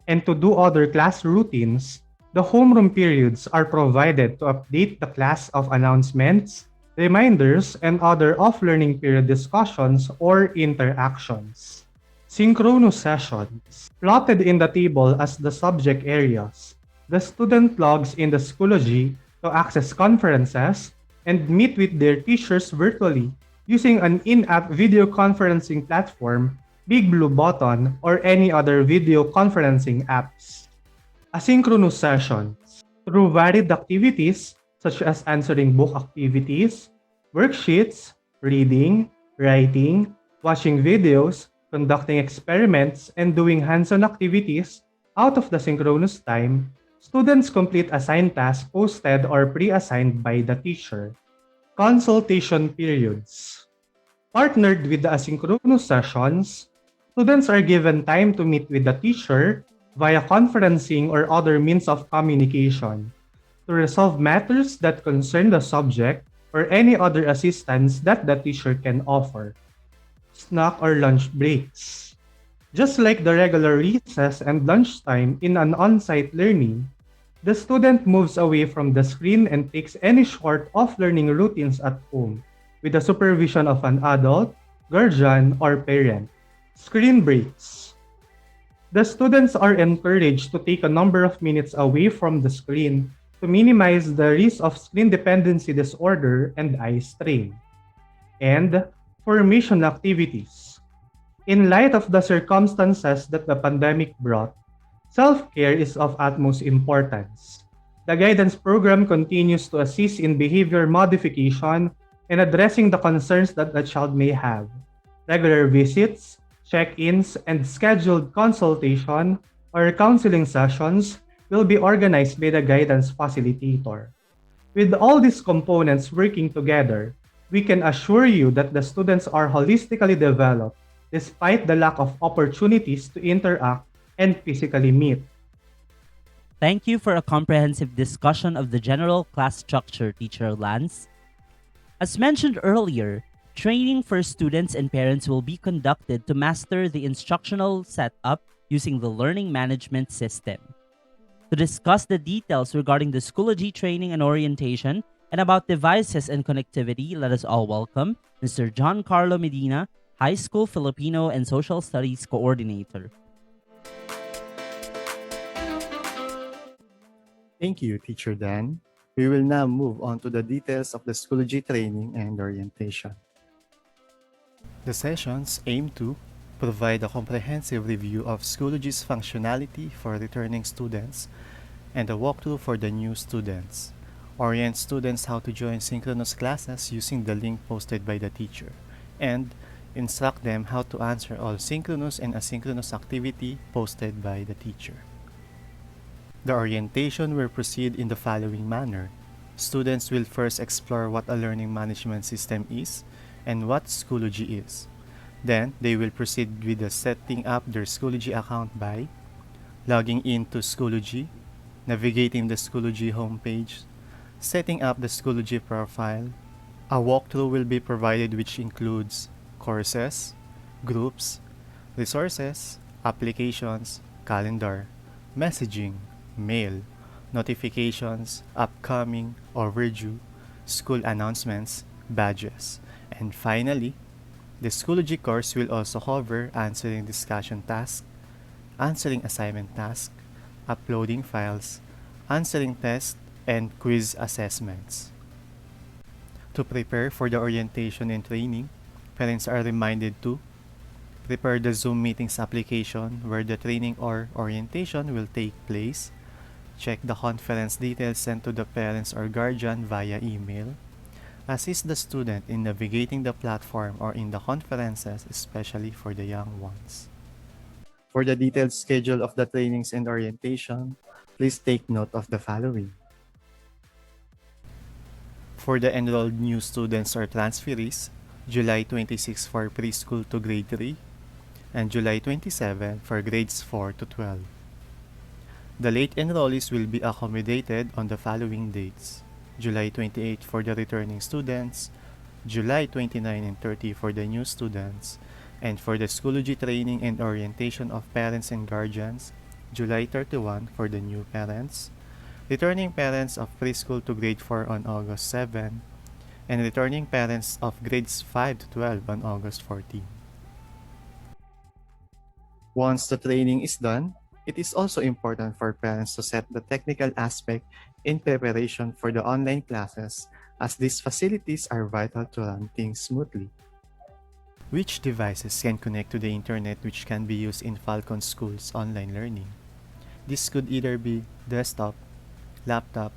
and to do other class routines, the homeroom periods are provided to update the class of announcements, reminders, and other off-learning period discussions or interactions. Synchronous sessions. Plotted in the table as the subject areas, the student logs in the Schoology to access conferences and meet with their teachers virtually using an in-app video conferencing platform, Big Blue Button, or any other video conferencing apps. Asynchronous sessions. Through varied activities such as answering book activities, worksheets, reading, writing, watching videos, conducting experiments, and doing hands-on activities out of the synchronous time, students complete assigned tasks posted or pre-assigned by the teacher. Consultation periods. Partnered with the asynchronous sessions, students are given time to meet with the teacher via conferencing or other means of communication to resolve matters that concern the subject or any other assistance that the teacher can offer. Snack or lunch breaks. Just like the regular recess and lunchtime in an on-site learning, the student moves away from the screen and takes any short off-learning routines at home with the supervision of an adult, guardian, or parent. Screen breaks. The students are encouraged to take a number of minutes away from the screen to minimize the risk of screen dependency disorder and eye strain. And formation activities. In light of the circumstances that the pandemic brought, self-care is of utmost importance. The guidance program continues to assist in behavior modification and addressing the concerns that the child may have. Regular visits, check-ins, and scheduled consultation or counseling sessions will be organized by the guidance facilitator. With all these components working together, we can assure you that the students are holistically developed despite the lack of opportunities to interact and physically meet. Thank you for a comprehensive discussion of the general class structure, Teacher Lance. As mentioned earlier, training for students and parents will be conducted to master the instructional setup using the learning management system. To discuss the details regarding the Schoology training and orientation and about devices and connectivity, let us all welcome Mr. John Carlo Medina, High School Filipino and Social Studies Coordinator. Thank you, Teacher Dan. We will now move on to the details of the Schoology training and orientation. The sessions aim to provide a comprehensive review of Schoology's functionality for returning students and a walkthrough for the new students, orient students how to join synchronous classes using the link posted by the teacher, and Instruct them how to answer all synchronous and asynchronous activity posted by the teacher. The orientation will proceed in the following manner. Students will first explore what a learning management system is and what Schoology is. Then, they will proceed with the setting up their Schoology account by logging into Schoology, navigating the Schoology homepage, setting up the Schoology profile. A walkthrough will be provided which includes courses, groups, resources, applications, calendar, messaging, mail, notifications, upcoming, overdue, school announcements, badges, and finally, the Schoology course will also cover answering discussion tasks, answering assignment tasks, uploading files, answering tests, and quiz assessments. To prepare for the orientation and training, parents are reminded to prepare the Zoom meetings application where the training or orientation will take place, check the conference details sent to the parents or guardian via email, assist the student in navigating the platform or in the conferences, especially for the young ones. For the detailed schedule of the trainings and orientation, please take note of the following. For the enrolled new students or transferees, July 26 for preschool to grade 3, and July 27 for grades 4 to 12. The late enrollees will be accommodated on the following dates: July 28 for the returning students, July 29 and 30 for the new students, and for the Schoology training and orientation of parents and guardians, July 31 for the new parents, returning parents of preschool to grade 4 on August 7, and returning parents of grades 5 to 12 on August 14. Once the training is done, it is also important for parents to set the technical aspect in preparation for the online classes, as these facilities are vital to run things smoothly. Which devices can connect to the internet which can be used in Falcon School's online learning? This could either be desktop, laptop,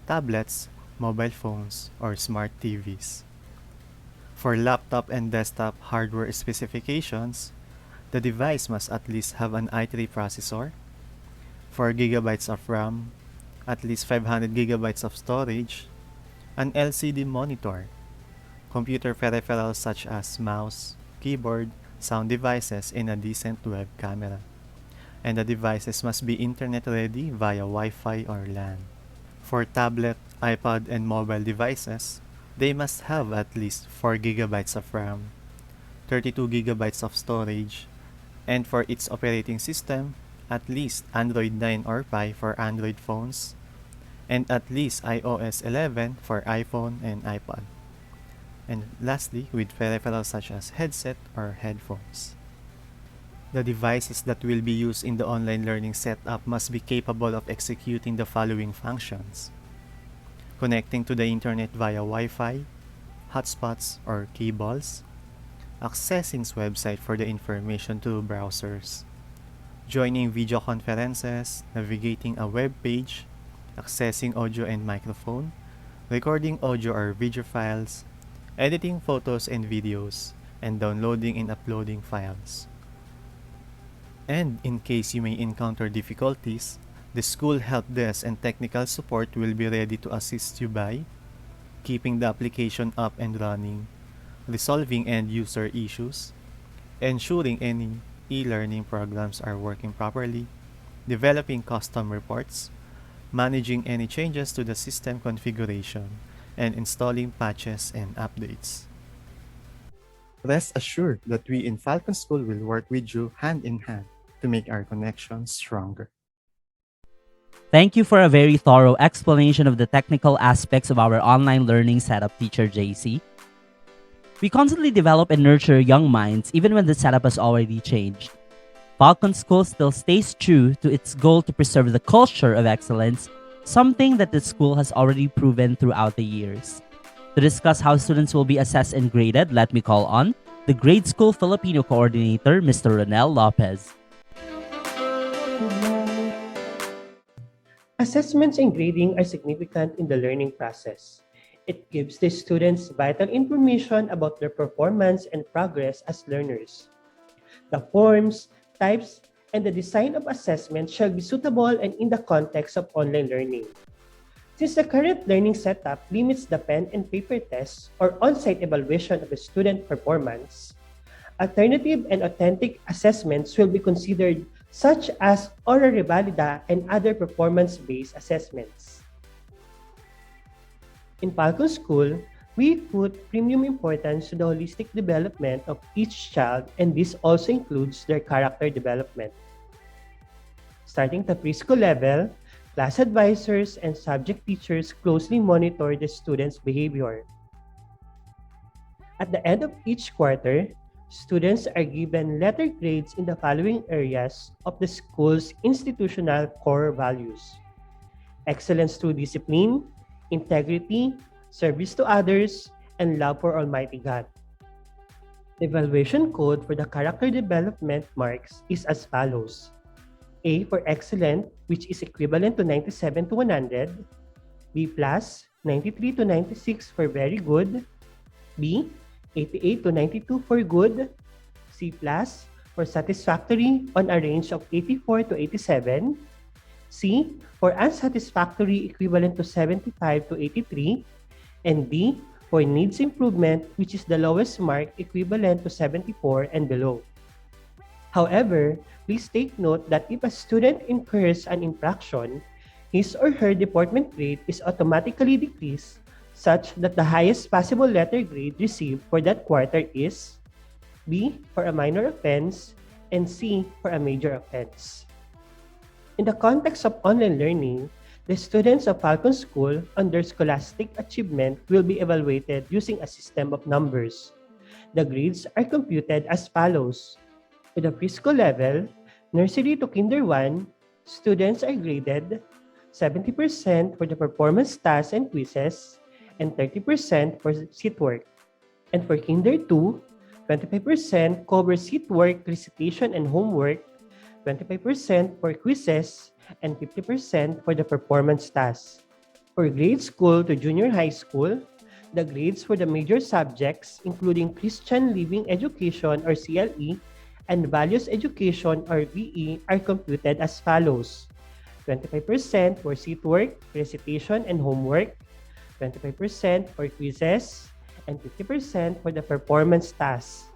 tablets, mobile phones, or smart TVs. For laptop and desktop hardware specifications, the device must at least have an i3 processor, 4 GB of RAM, at least 500 GB of storage, an LCD monitor, computer peripherals such as mouse, keyboard, sound devices, and a decent web camera. And the devices must be internet ready via Wi-Fi or LAN. For tablet, iPad, and mobile devices, they must have at least 4 GB of RAM, 32 GB of storage, and for its operating system, at least Android 9 or Pie for Android phones, and at least iOS 11 for iPhone and iPod. And lastly, with peripherals such as headset or headphones. The devices that will be used in the online learning setup must be capable of executing the following functions: connecting to the internet via Wi-Fi, hotspots or cables, accessing website for the information through browsers, joining video conferences, navigating a web page, accessing audio and microphone, recording audio or video files, editing photos and videos, and downloading and uploading files. And in case you may encounter difficulties, the school help desk and technical support will be ready to assist you by keeping the application up and running, resolving end-user issues, ensuring any e-learning programs are working properly, developing custom reports, managing any changes to the system configuration, and installing patches and updates. Rest assured that we in Falcon School will work with you hand in hand to make our connection stronger. Thank you for a very thorough explanation of the technical aspects of our online learning setup, Teacher JC. We constantly develop and nurture young minds even when the setup has already changed. Falcon School still stays true to its goal to preserve the culture of excellence, something that the school has already proven throughout the years. To discuss how students will be assessed and graded, let me call on the Grade School Filipino Coordinator, Mr. Ronel Lopez. Assessments and grading are significant in the learning process. It gives the students vital information about their performance and progress as learners. The forms, types, and the design of assessment shall be suitable and in the context of online learning. Since the current learning setup limits the pen and paper tests or on-site evaluation of the student performance, alternative and authentic assessments will be considered, such as Aura Revalida and other performance-based assessments. In Falcon School, we put premium importance to the holistic development of each child, and this also includes their character development. Starting at the preschool level, class advisors and subject teachers closely monitor the students' behavior. At the end of each quarter, students are given letter grades in the following areas of the school's institutional core values: excellence through discipline, integrity, service to others, and love for Almighty God. The evaluation code for the character development marks is as follows: A for excellent, which is equivalent to 97 to 100, B plus, 93 to 96 for very good, B, 88 to 92 for good, C plus, for satisfactory on a range of 84 to 87, C, for unsatisfactory equivalent to 75 to 83, and D, for needs improvement, which is the lowest mark equivalent to 74 and below. However, please take note that if a student incurs an infraction, his or her deportment grade is automatically decreased such that the highest possible letter grade received for that quarter is B for a minor offense and C for a major offense. In the context of online learning, the students of Falcon School on their scholastic achievement will be evaluated using a system of numbers. The grades are computed as follows. To the preschool level, nursery to kinder 1, students are graded 70% for the performance tasks and quizzes and 30% for seat work. And for kinder 2, 25% covers seat work, recitation, and homework, 25% for quizzes, and 50% for the performance tasks. For grade school to junior high school, the grades for the major subjects, including Christian Living Education or CLE and Values Education or VE, are computed as follows: 25% for seat work, recitation, and homework, 25% for quizzes, and 50% for the performance tasks.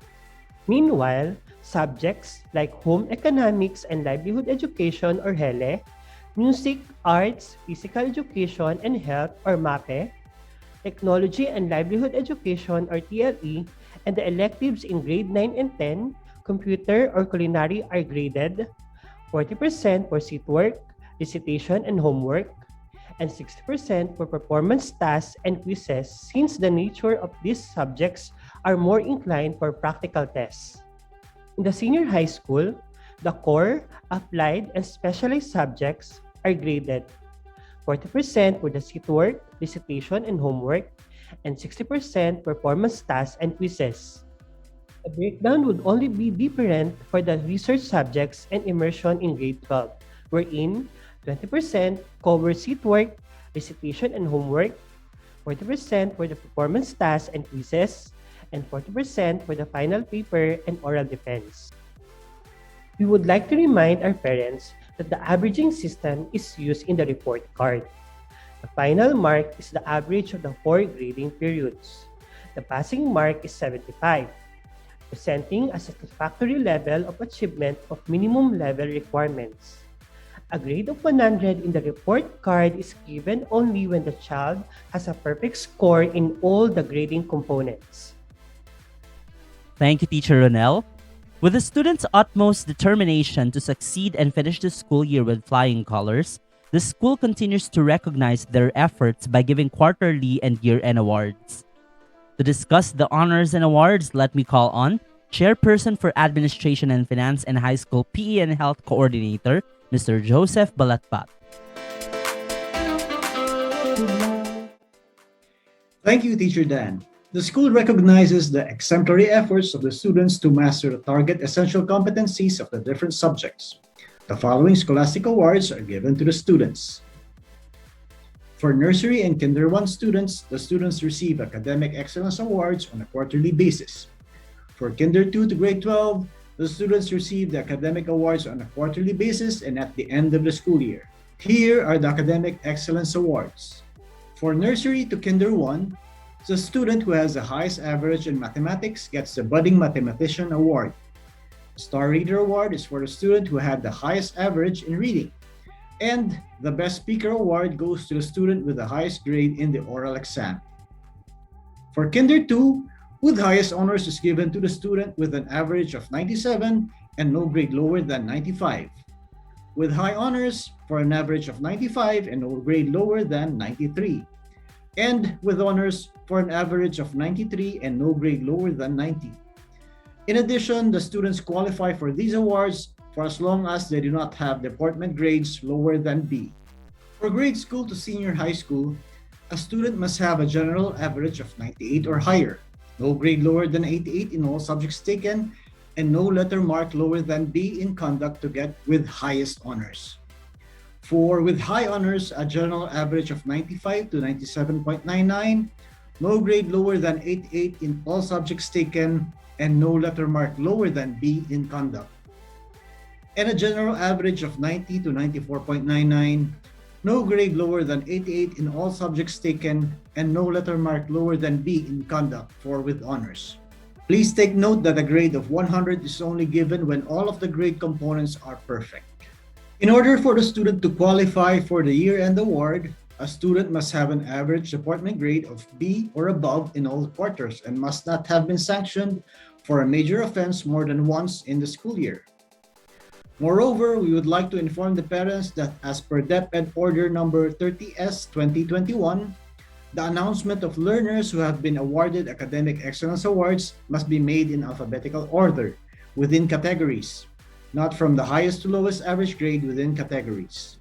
Meanwhile, subjects like home economics and livelihood education or HELE, music, arts, physical education, and health or MAPE, technology and livelihood education or TLE, and the electives in grade 9 and 10, computer or culinary are graded 40% for seat work, recitation, and homework, and 60% for performance tasks and quizzes, since the nature of these subjects are more inclined for practical tests. In the senior high school, the core, applied, and specialized subjects are graded 40% for the seat work, recitation, and homework, and 60% performance tasks and quizzes. The breakdown would only be different for the research subjects and immersion in grade 12, wherein 20% covers seat work, recitation, and homework, 40% for the performance tasks and quizzes, and 40% for the final paper and oral defense. We would like to remind our parents that the averaging system is used in the report card. The final mark is the average of the 4 grading periods. The passing mark is 75, presenting a satisfactory level of achievement of minimum level requirements. A grade of 100 in the report card is given only when the child has a perfect score in all the grading components. Thank you, Teacher Ronel. With the students' utmost determination to succeed and finish the school year with flying colors, the school continues to recognize their efforts by giving quarterly and year-end awards. To discuss the honors and awards, let me call on Chairperson for Administration and Finance and High School PE and Health Coordinator, Mr. Joseph Balatpat. Thank you, Teacher Dan. The school recognizes the exemplary efforts of the students to master the target essential competencies of the different subjects. The following scholastic awards are given to the students. For nursery and Kinder 1 students, the students receive academic excellence awards on a quarterly basis. For Kinder 2 to grade 12, the students receive the academic awards on a quarterly basis and at the end of the school year. Here are the academic excellence awards. For nursery to Kinder 1, the student who has the highest average in mathematics gets the Budding Mathematician Award. The Star Reader Award is for the student who had the highest average in reading. And the Best Speaker Award goes to the student with the highest grade in the oral exam. For Kinder 2, with highest honors is given to the student with an average of 97 and no grade lower than 95. With high honors for an average of 95 and no grade lower than 93. And with honors for an average of 93 and no grade lower than 90. In addition, the students qualify for these awards for as long as they do not have department grades lower than B. For grade school to senior high school, a student must have a general average of 98 or higher, no grade lower than 88 in all subjects taken, and no letter mark lower than B in conduct to get with highest honors. For with high honors, a general average of 95 to 97.99, no grade lower than 88 in all subjects taken, and no letter mark lower than B in conduct. And a general average of 90 to 94.99, no grade lower than 88 in all subjects taken, and no letter mark lower than B in conduct for with honors. Please take note that a grade of 100 is only given when all of the grade components are perfect. In order for the student to qualify for the year-end award, a student must have an average department grade of B or above in all quarters and must not have been sanctioned for a major offense more than once in the school year. Moreover, we would like to inform the parents that as per DepEd Order Number 30S 2021, the announcement of learners who have been awarded academic excellence awards must be made in alphabetical order within categories, not from the highest to lowest average grade within categories.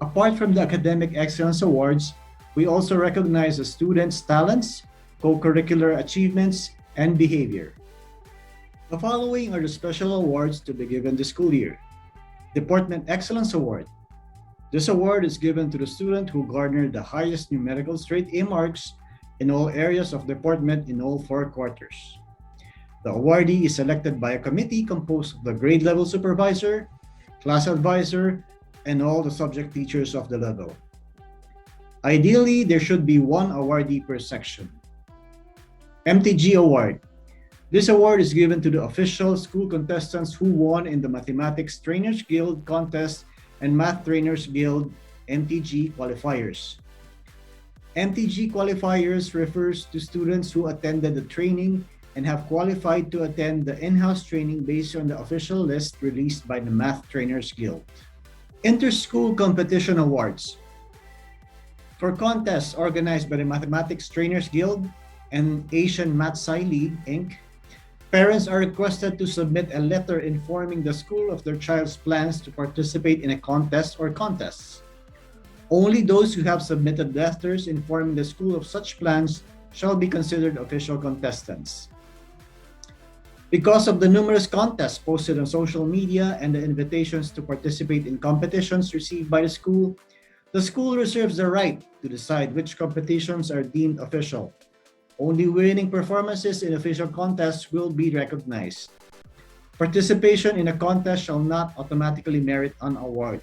Apart from the academic excellence awards, we also recognize the students' talents, co-curricular achievements, and behavior. The following are the special awards to be given this school year. Department Excellence Award. This award is given to the student who garnered the highest numerical straight A marks in all areas of department in all 4 quarters. The awardee is selected by a committee composed of the grade level supervisor, class advisor, and all the subject teachers of the level. Ideally, there should be 1 awardee per section. MTG Award. This award is given to the official school contestants who won in the Mathematics Trainers Guild contest and Math Trainers Guild MTG qualifiers. MTG qualifiers refers to students who attended the training and have qualified to attend the in-house training based on the official list released by the Math Trainers Guild. Inter-School Competition Awards. For contests organized by the Mathematics Trainers Guild and Asian Math Sci League, Inc., parents are requested to submit a letter informing the school of their child's plans to participate in a contest or contests. Only those who have submitted letters informing the school of such plans shall be considered official contestants. Because of the numerous contests posted on social media and the invitations to participate in competitions received by the school reserves the right to decide which competitions are deemed official. Only winning performances in official contests will be recognized. Participation in a contest shall not automatically merit an award.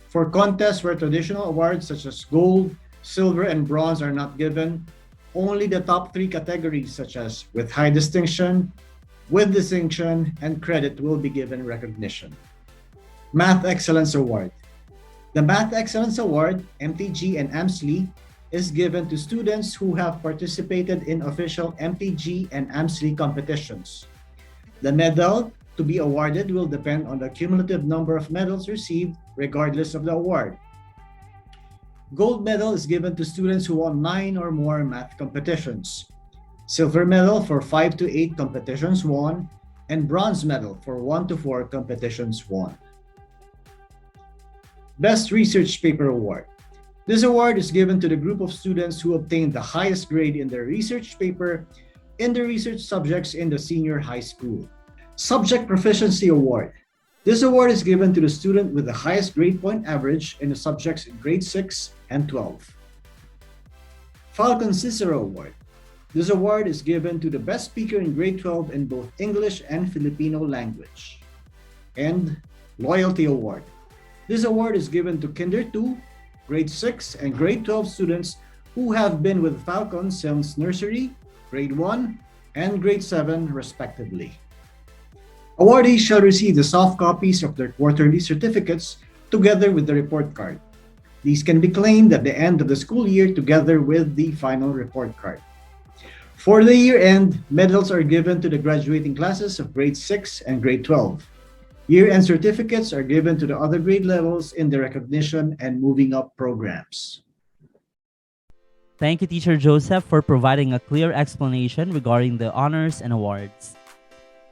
For contests where traditional awards such as gold, silver, and bronze are not given, only the top 3 categories such as with high distinction, with distinction, and credit will be given recognition. Math Excellence Award. The Math Excellence Award, MTG and AMSLI, is given to students who have participated in official MTG and AMSLI competitions. The medal to be awarded will depend on the cumulative number of medals received regardless of the award. Gold medal is given to students who won 9 or more math competitions. Silver medal for 5 to 8 competitions won, and bronze medal for 1 to 4 competitions won. Best Research Paper Award. This award is given to the group of students who obtained the highest grade in their research paper in the research subjects in the senior high school. Subject Proficiency Award. This award is given to the student with the highest grade point average in the subjects in grade 6 and 12. Falcon Cicero Award. This award is given to the best speaker in grade 12 in both English and Filipino language. And Loyalty Award. This award is given to Kinder 2, grade 6, and grade 12 students who have been with Falcon since nursery, grade 1, and grade 7 respectively. Awardees shall receive the soft copies of their quarterly certificates together with the report card. These can be claimed at the end of the school year together with the final report card. For the year end, medals are given to the graduating classes of grade 6 and grade 12. Year-end certificates are given to the other grade levels in the recognition and moving up programs. Thank you, Teacher Joseph, for providing a clear explanation regarding the honors and awards.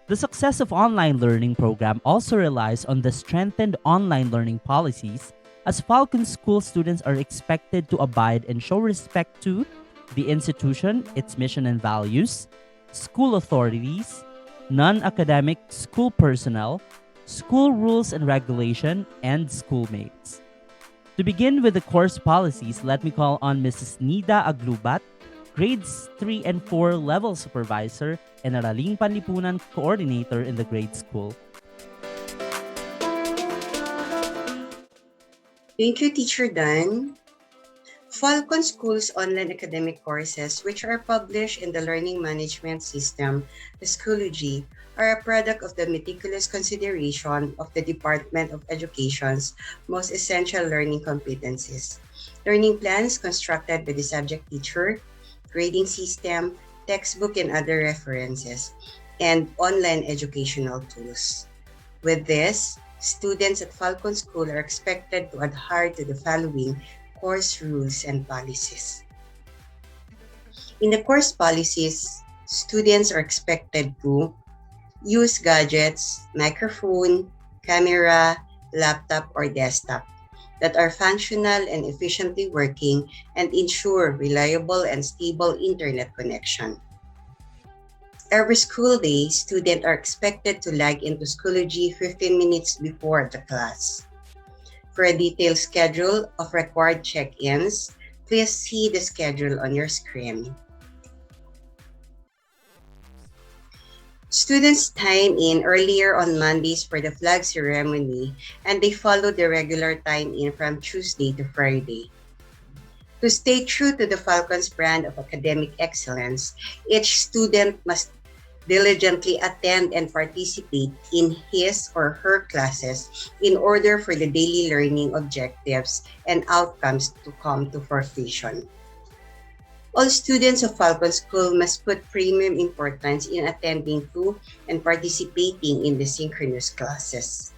The success of online learning program also relies on the strengthened online learning policies, as Falcon School students are expected to abide and show respect to the institution, its mission and values, school authorities, non-academic school personnel, school rules and regulation, and schoolmates. To begin with the course policies, let me call on Mrs. Nida Aglubat, grades 3 and 4 level supervisor and Araling Panlipunan coordinator in the grade school. Thank you, Teacher Dan. Falcon School's online academic courses, which are published in the learning management system, the Schoology, are a product of the meticulous consideration of the Department of Education's most essential learning competencies. Learning plans constructed by the subject teacher, grading system, textbook and other references, and online educational tools. With this, students at Falcon School are expected to adhere to the following course rules and policies. In the course policies, students are expected to use gadgets, microphone, camera, laptop, or desktop that are functional and efficiently working and ensure reliable and stable internet connection. Every school day, students are expected to log into Schoology 15 minutes before the class. For a detailed schedule of required check-ins, please see the schedule on your screen. Students time in earlier on Mondays for the flag ceremony, and they follow the regular time in from Tuesday to Friday. To stay true to the Falcons brand of academic excellence, each student must diligently attend and participate in his or her classes in order for the daily learning objectives and outcomes to come to fruition. All students of Falcon School must put premium importance in attending to and participating in the synchronous classes.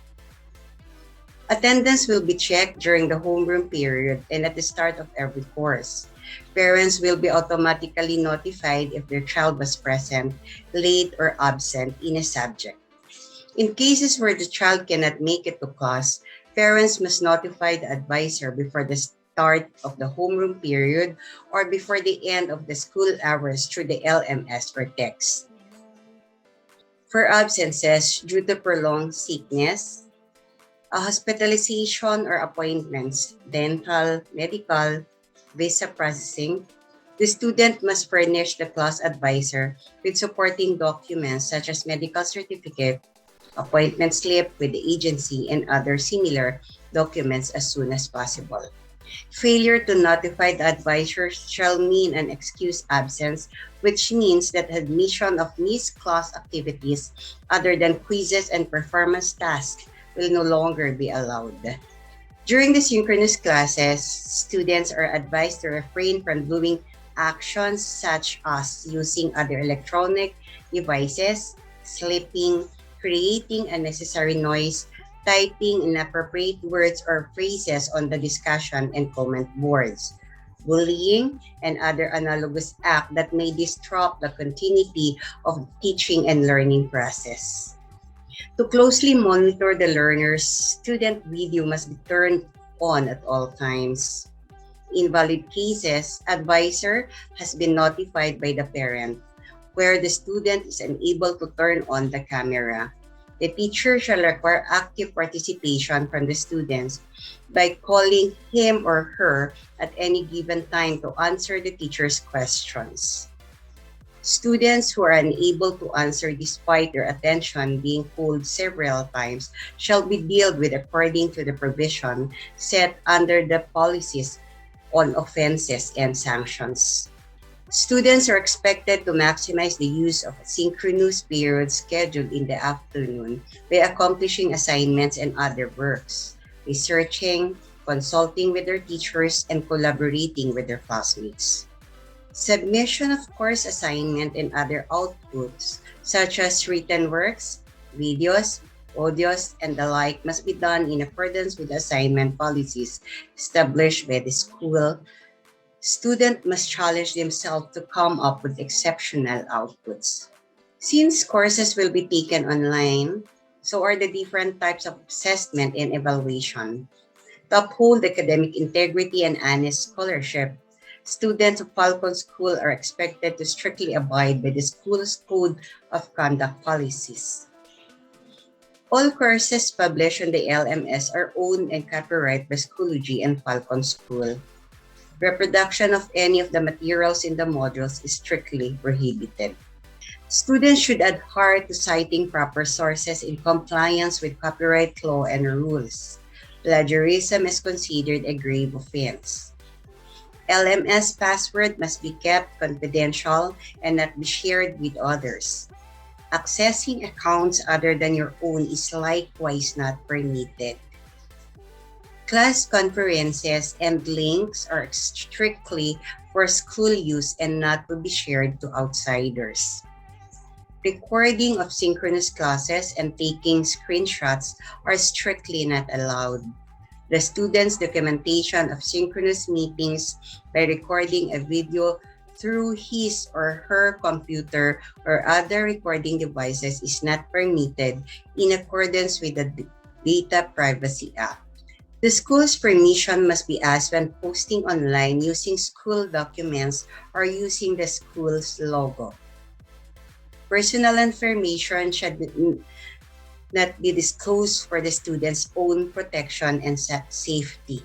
Attendance will be checked during the homeroom period and at the start of every course. Parents will be automatically notified if their child was present, late, or absent in a subject. In cases where the child cannot make it to class, parents must notify the advisor before the start of the homeroom period or before the end of the school hours through the LMS or text. For absences due to prolonged sickness, a hospitalization or appointments, dental, medical, visa processing, the student must furnish the class advisor with supporting documents such as medical certificate, appointment slip with the agency, and other similar documents as soon as possible. Failure to notify the advisor shall mean an excused absence, which means that admission of missed class activities other than quizzes and performance tasks will no longer be allowed. During the synchronous classes, students are advised to refrain from doing actions such as using other electronic devices, sleeping, creating unnecessary noise, typing inappropriate words or phrases on the discussion and comment boards, bullying, and other analogous acts that may disrupt the continuity of teaching and learning process. To closely monitor the learners, student video must be turned on at all times. In valid cases, advisor has been notified by the parent where the student is unable to turn on the camera. The teacher shall require active participation from the students by calling him or her at any given time to answer the teacher's questions. Students who are unable to answer despite their attention being pulled several times shall be dealt with according to the provision set under the policies on offenses and sanctions. Students are expected to maximize the use of synchronous periods scheduled in the afternoon by accomplishing assignments and other works, researching, consulting with their teachers, and collaborating with their classmates. Submission of course assignment and other outputs, such as written works, videos, audios, and the like, must be done in accordance with assignment policies established by the school. Students must challenge themselves to come up with exceptional outputs. Since courses will be taken online, so are the different types of assessment and evaluation. To uphold academic integrity and honest scholarship, students of Falcon School are expected to strictly abide by the school's code of conduct policies. All courses published on the LMS are owned and copyrighted by Schoology and Falcon School. Reproduction of any of the materials in the modules is strictly prohibited. Students should adhere to citing proper sources in compliance with copyright law and rules. Plagiarism is considered a grave offense. LMS password must be kept confidential and not be shared with others. Accessing accounts other than your own is likewise not permitted. Class conferences and links are strictly for school use and not to be shared to outsiders. Recording of synchronous classes and taking screenshots are strictly not allowed. The student's documentation of synchronous meetings by recording a video through his or her computer or other recording devices is not permitted in accordance with the Data Privacy Act. The school's permission must be asked when posting online using school documents or using the school's logo. Personal information should not be disclosed for the student's own protection and safety.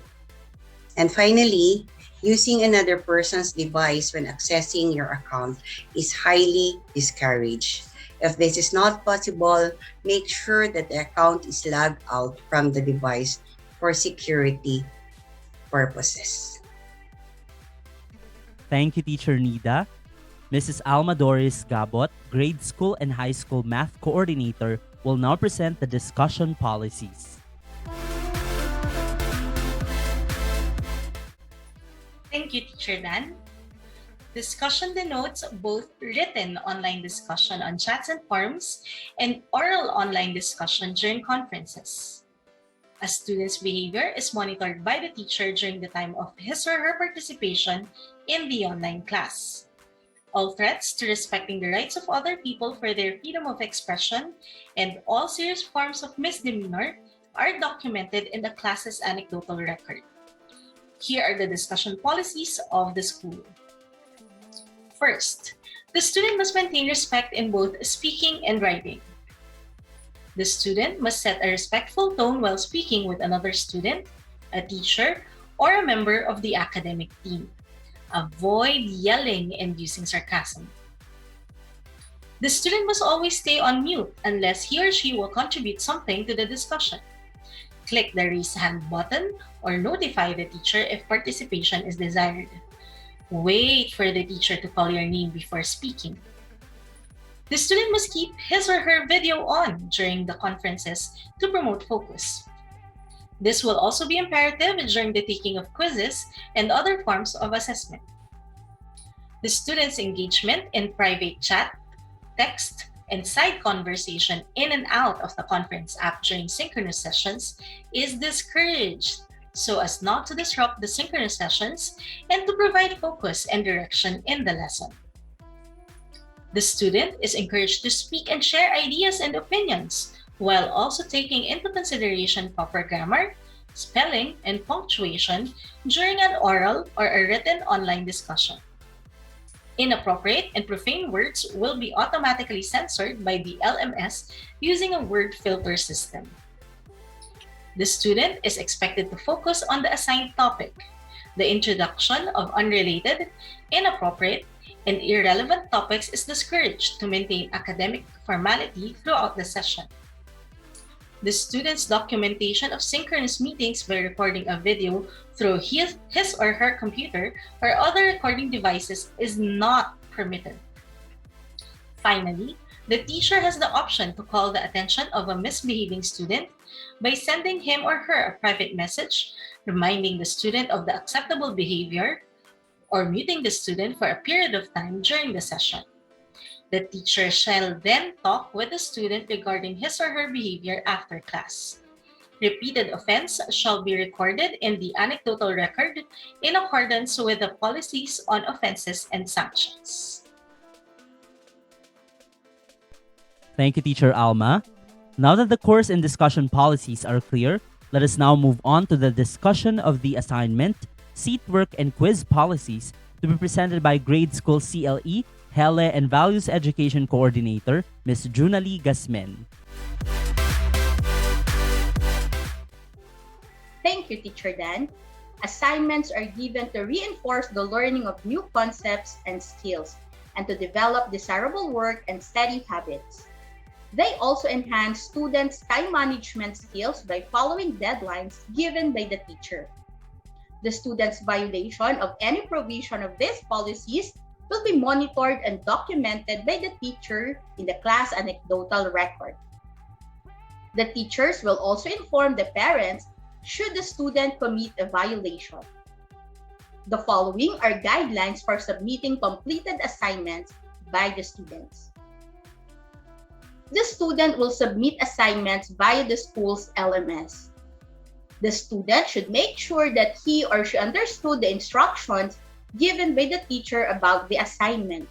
And finally, using another person's device when accessing your account is highly discouraged. If this is not possible, make sure that the account is logged out from the device for security purposes. Thank you, Teacher Nida. Mrs. Alma Doris Gabot, Grade School and High School Math Coordinator, will now present the discussion policies. Thank you, Teacher Dan. Discussion denotes both written online discussion on chats and forums and oral online discussion during conferences. A student's behavior is monitored by the teacher during the time of his or her participation in the online class. All threats to respecting the rights of other people for their freedom of expression and all serious forms of misdemeanor are documented in the class's anecdotal record. Here are the discussion policies of the school. First, the student must maintain respect in both speaking and writing. The student must set a respectful tone while speaking with another student, a teacher, or a member of the academic team. Avoid yelling and using sarcasm. The student must always stay on mute unless he or she will contribute something to the discussion. Click the raise hand button or notify the teacher if participation is desired. Wait for the teacher to call your name before speaking. The student must keep his or her video on during the conferences to promote focus. This will also be imperative during the taking of quizzes and other forms of assessment. The student's engagement in private chat, text, and side conversation in and out of the conference app during synchronous sessions is discouraged so as not to disrupt the synchronous sessions and to provide focus and direction in the lesson. The student is encouraged to speak and share ideas and opinions while also taking into consideration proper grammar, spelling, and punctuation during an oral or a written online discussion. Inappropriate and profane words will be automatically censored by the LMS using a word filter system. The student is expected to focus on the assigned topic. The introduction of unrelated, inappropriate, and irrelevant topics is discouraged to maintain academic formality throughout the session. The student's documentation of synchronous meetings by recording a video through his or her computer or other recording devices is not permitted. Finally, the teacher has the option to call the attention of a misbehaving student by sending him or her a private message reminding the student of the acceptable behavior or muting the student for a period of time during the session. The teacher shall then talk with the student regarding his or her behavior after class. Repeated offense shall be recorded in the anecdotal record in accordance with the policies on offenses and sanctions. Thank you, Teacher Alma. Now that the course and discussion policies are clear, let us now move on to the discussion of the assignment, seat work, and quiz policies to be presented by Grade School CLE, HELE, and Values Education Coordinator, Ms. Junalie Gasmen. Thank you, Teacher Dan. Assignments are given to reinforce the learning of new concepts and skills and to develop desirable work and study habits. They also enhance students' time management skills by following deadlines given by the teacher. The student's violation of any provision of these policies will be monitored and documented by the teacher in the class anecdotal record. The teachers will also inform the parents should the student commit a violation. The following are guidelines for submitting completed assignments by the students. The student will submit assignments via the school's LMS. The student should make sure that he or she understood the instructions given by the teacher about the assignment.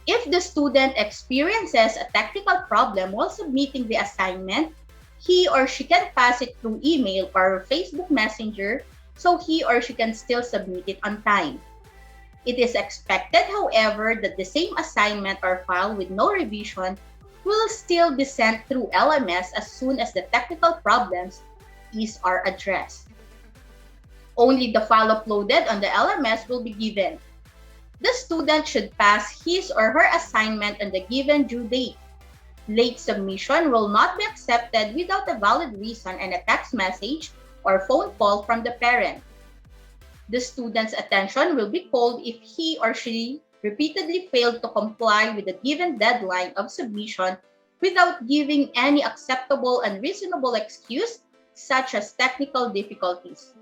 If the student experiences a technical problem while submitting the assignment, he or she can pass it through email or Facebook Messenger so he or she can still submit it on time. It is expected, however, that the same assignment or file with no revision will still be sent through LMS as soon as the technical problems are addressed. Only the file uploaded on the LMS will be given. The student should pass his or her assignment on the given due date. Late submission will not be accepted without a valid reason and a text message or phone call from the parent. The student's attention will be called if he or she repeatedly failed to comply with the given deadline of submission without giving any acceptable and reasonable excuse, such as technical difficulties.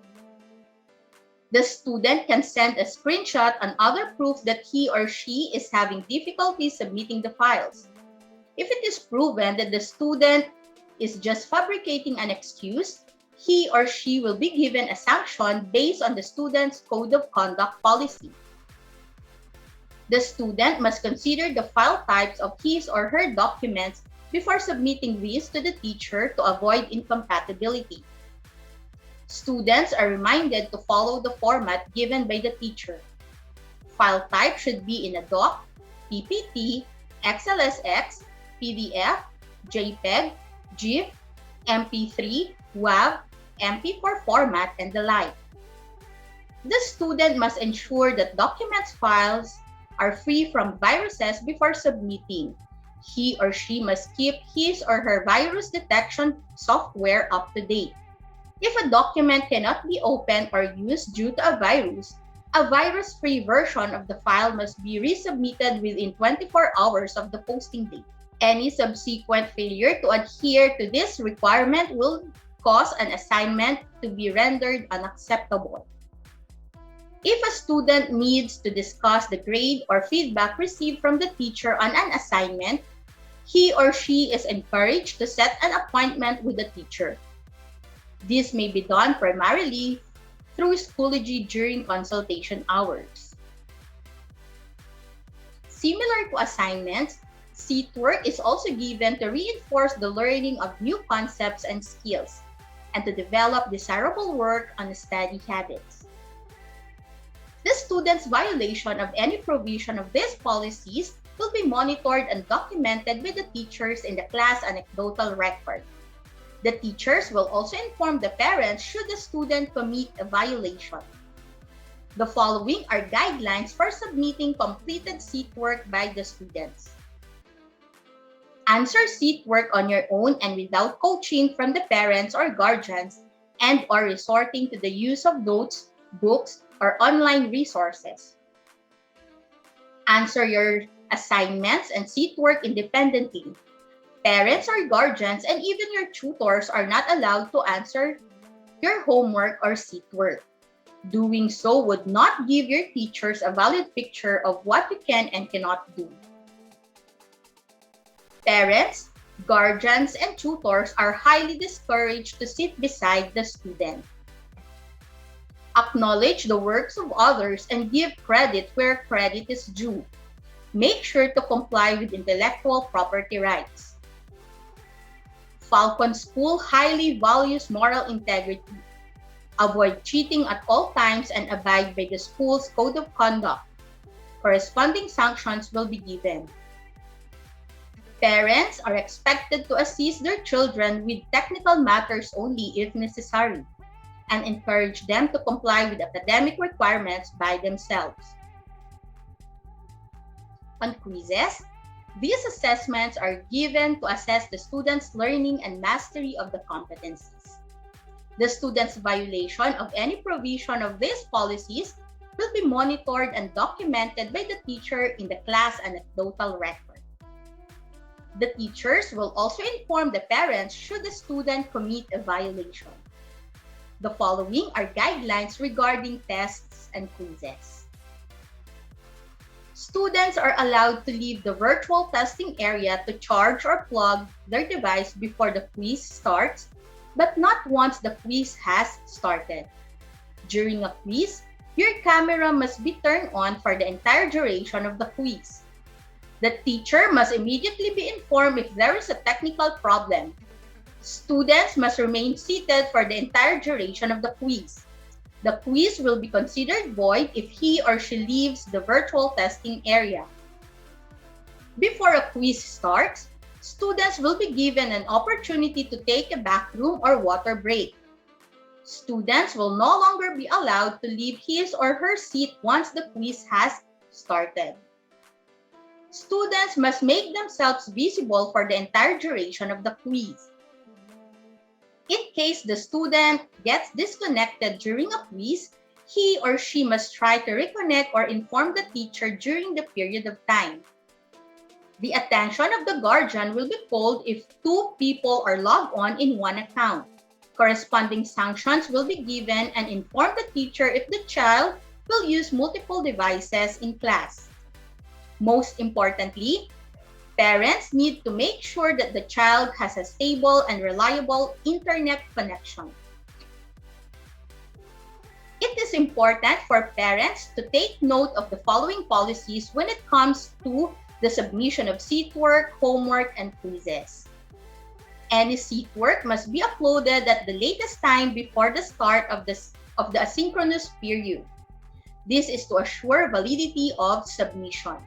The student can send a screenshot and other proof that he or she is having difficulty submitting the files. If it is proven that the student is just fabricating an excuse, he or she will be given a sanction based on the student's code of conduct policy. The student must consider the file types of his or her documents before submitting these to the teacher to avoid incompatibility. Students are reminded to follow the format given by the teacher. File type should be in a doc, PPT, XLSX, PDF, JPEG, GIF, MP3, WAV, MP4 format, and the like. The student must ensure that documents files are free from viruses before submitting. He or she must keep his or her virus detection software up to date. If a document cannot be opened or used due to a virus-free version of the file must be resubmitted within 24 hours of the posting date. Any subsequent failure to adhere to this requirement will cause an assignment to be rendered unacceptable. If a student needs to discuss the grade or feedback received from the teacher on an assignment, he or she is encouraged to set an appointment with the teacher. This may be done primarily through Schoology during consultation hours. Similar to assignments, seat work is also given to reinforce the learning of new concepts and skills and to develop desirable work on study habits. The student's violation of any provision of these policies will be monitored and documented by the teachers in the class anecdotal record. The teachers will also inform the parents should the student commit a violation. The following are guidelines for submitting completed seat work by the students. Answer seat work on your own and without coaching from the parents or guardians and or resorting to the use of notes, books, or online resources. Answer your assignments and seat work independently. Parents or guardians and even your tutors are not allowed to answer your homework or seat work. Doing so would not give your teachers a valid picture of what you can and cannot do. Parents, guardians, and tutors are highly discouraged to sit beside the student. Acknowledge the works of others and give credit where credit is due. Make sure to comply with intellectual property rights. Falcon School highly values moral integrity. Avoid cheating at all times and abide by the school's code of conduct. Corresponding sanctions will be given. Parents are expected to assist their children with technical matters only if necessary, and encourage them to comply with academic requirements by themselves. On quizzes, these assessments are given to assess the student's learning and mastery of the competencies. The student's violation of any provision of these policies will be monitored and documented by the teacher in the class anecdotal record. The teachers will also inform the parents should the student commit a violation. The following are guidelines regarding tests and quizzes. Students are allowed to leave the virtual testing area to charge or plug their device before the quiz starts, but not once the quiz has started. During a quiz, your camera must be turned on for the entire duration of the quiz. The teacher must immediately be informed if there is a technical problem. Students must remain seated for the entire duration of the quiz. The quiz will be considered void if he or she leaves the virtual testing area. Before a quiz starts, students will be given an opportunity to take a bathroom or water break. Students will no longer be allowed to leave his or her seat once the quiz has started. Students must make themselves visible for the entire duration of the quiz. In case the student gets disconnected during a quiz, he or she must try to reconnect or inform the teacher during the period of time. The attention of the guardian will be called if two people are logged on in one account. Corresponding sanctions will be given and inform the teacher if the child will use multiple devices in class. Most importantly, parents need to make sure that the child has a stable and reliable internet connection. It is important for parents to take note of the following policies when it comes to the submission of seat work, homework, and quizzes. Any seat work must be uploaded at the latest time before the start of the asynchronous period. This is to assure validity of submission.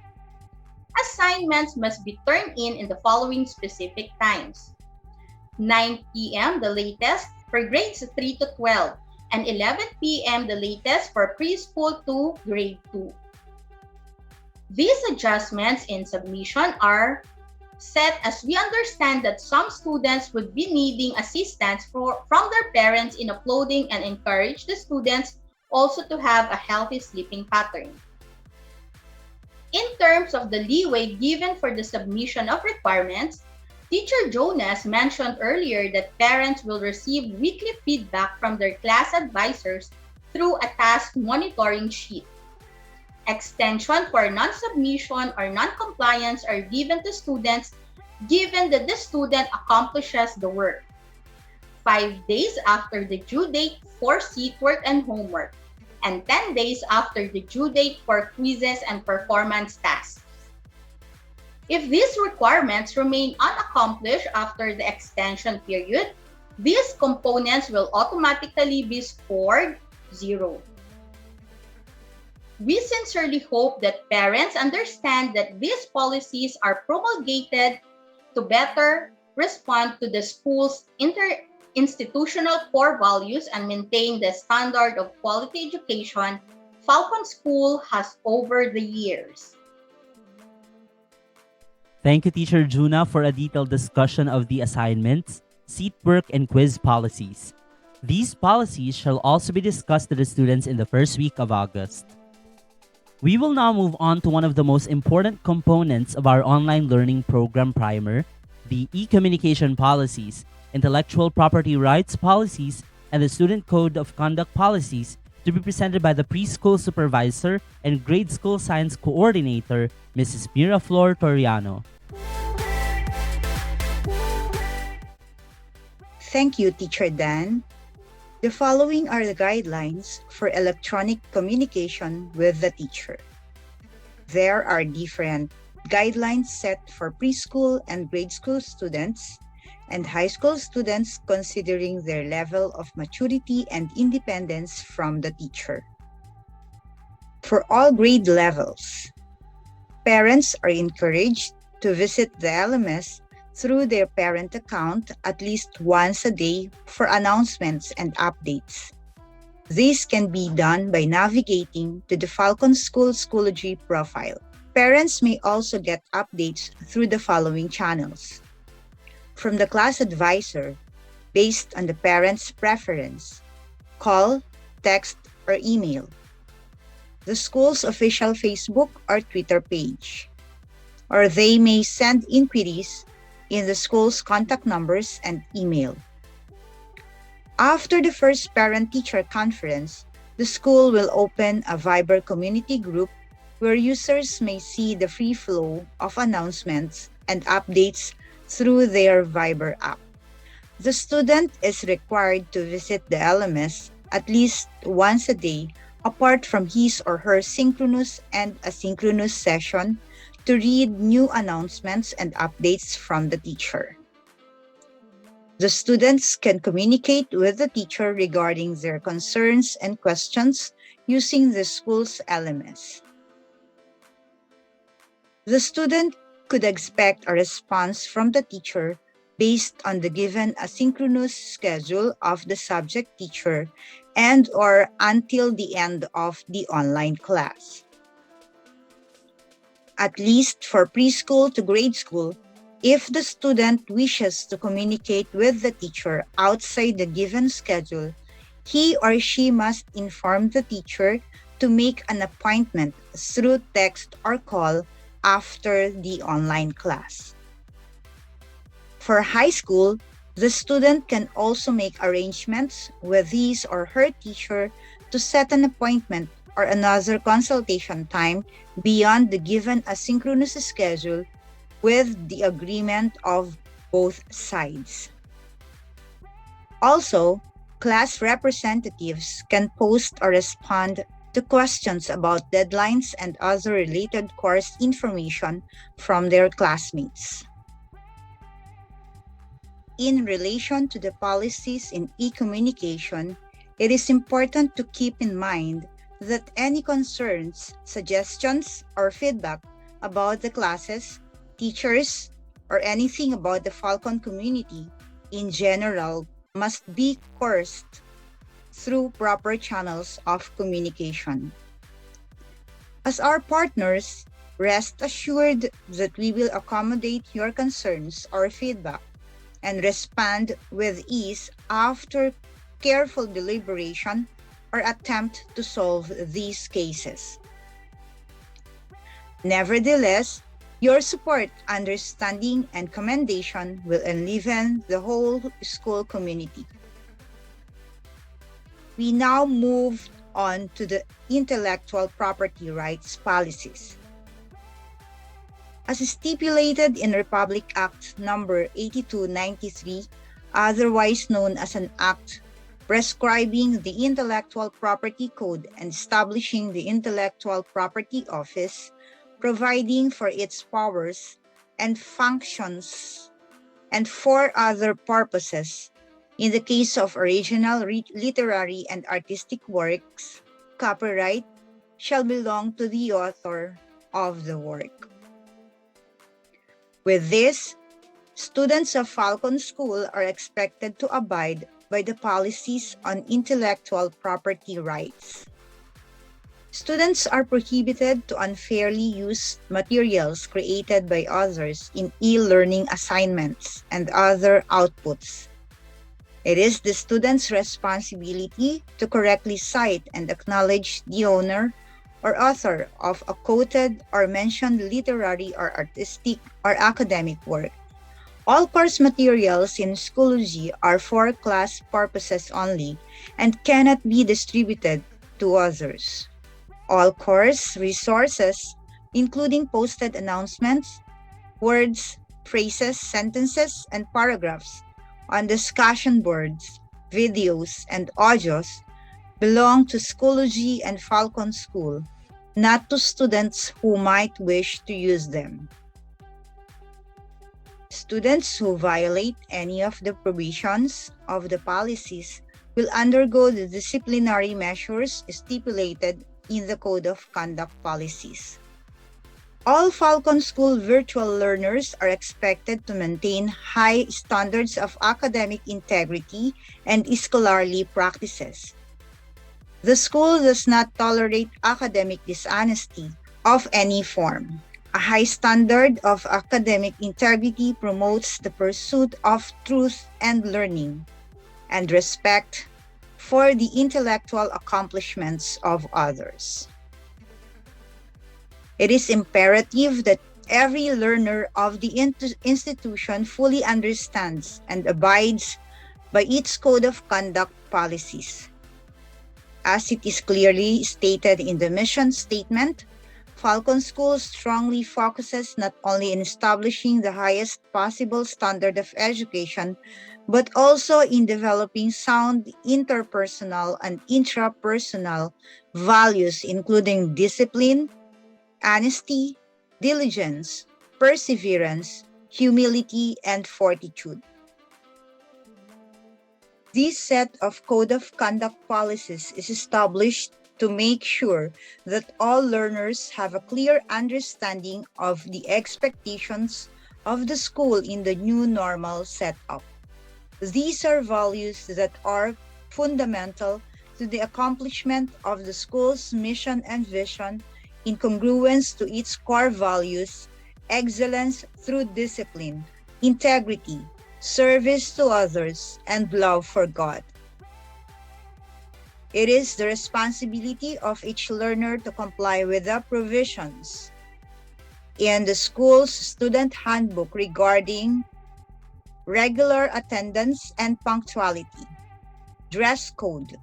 Assignments must be turned in the following specific times: 9 p.m. the latest for grades 3 to 12, and 11 p.m. the latest for preschool to grade 2. These adjustments in submission are set as we understand that some students would be needing assistance from their parents in uploading, and encourage the students also to have a healthy sleeping pattern. In terms of the leeway given for the submission of requirements, Teacher Jonas mentioned earlier that parents will receive weekly feedback from their class advisors through a task monitoring sheet. Extension for non-submission or non-compliance are given to students given that the student accomplishes the work 5 days after the due date for seat work and homework, and 10 days after the due date for quizzes and performance tasks. If these requirements remain unaccomplished after the extension period, these components will automatically be scored 0. We sincerely hope that parents understand that these policies are promulgated to better respond to the school's institutional core values and maintain the standard of quality education Falcon School has over the years. Thank you, Teacher Juna, for a detailed discussion of the assignments, seat work, and quiz policies. These policies shall also be discussed to the students in the first week of August. We will now move on to one of the most important components of our online learning program primer, the e-communication policies, intellectual property rights policies, and the student code of conduct policies to be presented by the preschool supervisor and grade school science coordinator, Mrs. Miraflor Toriano. Thank you, Teacher Dan. The following are the guidelines for electronic communication with the teacher. There are different guidelines set for preschool and grade school students and high school students considering their level of maturity and independence from the teacher. For all grade levels, parents are encouraged to visit the LMS through their parent account at least once a day for announcements and updates. This can be done by navigating to the Falcon School Schoology profile. Parents may also get updates through the following channels. From the class advisor, based on the parent's preference, call, text, or email. The school's official Facebook or Twitter page. Or they may send inquiries in the school's contact numbers and email. After the first parent-teacher conference, the school will open a Viber community group where users may see the free flow of announcements and updates through their Viber app. The student is required to visit the LMS at least once a day apart from his or her synchronous and asynchronous session to read new announcements and updates from the teacher. The students can communicate with the teacher regarding their concerns and questions using the school's LMS. The student could expect a response from the teacher based on the given asynchronous schedule of the subject teacher and or until the end of the online class. At least for preschool to grade school, if the student wishes to communicate with the teacher outside the given schedule, he or she must inform the teacher to make an appointment through text or call after the online class. For high school, the student can also make arrangements with his or her teacher to set an appointment or another consultation time beyond the given asynchronous schedule with the agreement of both sides. Also, class representatives can post or respond to questions about deadlines and other related course information from their classmates. In relation to the policies in e-communication, it is important to keep in mind that any concerns, suggestions, or feedback about the classes, teachers, or anything about the Falcon community in general must be coursed through proper channels of communication. As our partners, rest assured that we will accommodate your concerns or feedback and respond with ease after careful deliberation or attempt to solve these cases. Nevertheless, your support, understanding, and commendation will enliven the whole school community. We now move on to the intellectual property rights policies. As stipulated in Republic Act number 8293, otherwise known as an act prescribing the Intellectual Property Code and establishing the Intellectual Property Office, providing for its powers and functions and for other purposes in the case of original literary and artistic works, copyright, shall belong to the author of the work. With this, students of Falcon School are expected to abide by the policies on intellectual property rights. Students are prohibited to unfairly use materials created by others in e-learning assignments and other outputs. It is the student's responsibility to correctly cite and acknowledge the owner or author of a quoted or mentioned literary or artistic or academic work. All course materials in Schoology are for class purposes only and cannot be distributed to others. All course resources, including posted announcements, words, phrases, sentences, and paragraphs on discussion boards, videos, and audios, belong to Schoology and Falcon School, not to students who might wish to use them. Students who violate any of the provisions of the policies will undergo the disciplinary measures stipulated in the Code of Conduct policies. All Falcon School virtual learners are expected to maintain high standards of academic integrity and scholarly practices. The school does not tolerate academic dishonesty of any form. A high standard of academic integrity promotes the pursuit of truth and learning, and respect for the intellectual accomplishments of others. It is imperative that every learner of the institution fully understands and abides by its Code of Conduct policies. As it is clearly stated in the mission statement, Falcon School strongly focuses not only in establishing the highest possible standard of education, but also in developing sound interpersonal and intrapersonal values, including discipline, honesty, diligence, perseverance, humility, and fortitude. This set of Code of Conduct policies is established to make sure that all learners have a clear understanding of the expectations of the school in the new normal setup. These are values that are fundamental to the accomplishment of the school's mission and vision in congruence to its core values: excellence through discipline, integrity, service to others, and love for God. It is the responsibility of each learner to comply with the provisions in the school's student handbook regarding regular attendance and punctuality, dress code,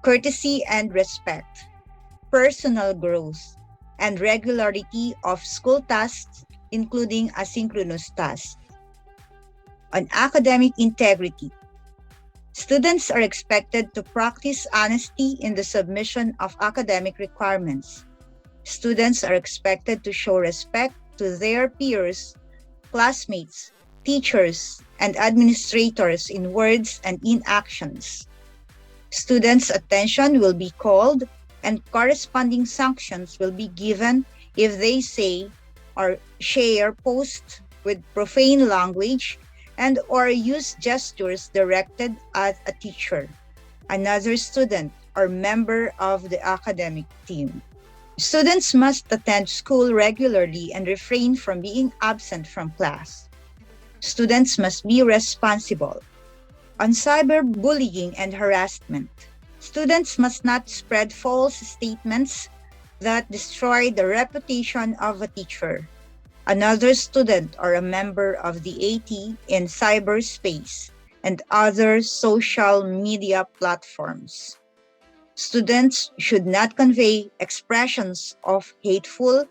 courtesy and respect, personal growth, and regularity of school tasks, including asynchronous tasks. On academic integrity, students are expected to practice honesty in the submission of academic requirements. Students are expected to show respect to their peers, classmates, teachers, and administrators in words and in actions. Students' attention will be called and corresponding sanctions will be given if they say or share posts with profane language and or use gestures directed at a teacher, another student, or member of the academic team. Students must attend school regularly and refrain from being absent from class. Students must be responsible. On cyberbullying and harassment, students must not spread false statements that destroy the reputation of a teacher, another student, or a member of the AT in cyberspace and other social media platforms. Students should not convey expressions of hateful,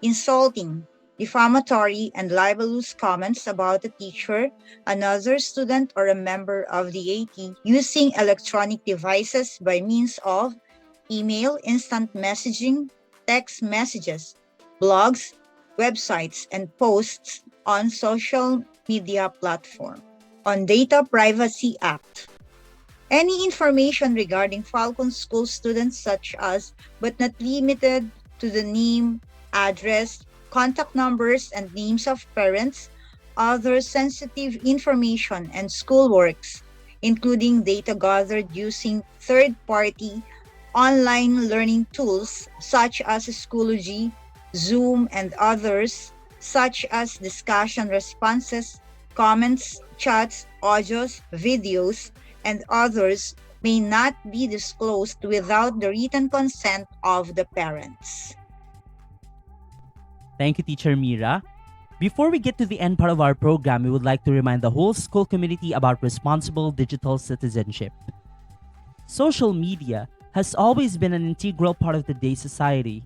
insulting, defamatory, and libelous comments about a teacher, another student, or a member of the AT using electronic devices by means of email, instant messaging, text messages, blogs, websites, and posts on social media platforms. On Data Privacy Act, Any information regarding Falcon School students, such as but not limited to the name, address, contact numbers, and names of parents, other sensitive information, and schoolworks, including data gathered using third party online learning tools such as Schoology, Zoom, and others, such as discussion responses, comments, chats, audios, videos, and others may not be disclosed without the written consent of the parents. Thank you, Teacher Mira. Before we get to the end part of our program, we would like to remind the whole school community about responsible digital citizenship. Social media has always been an integral part of today's society.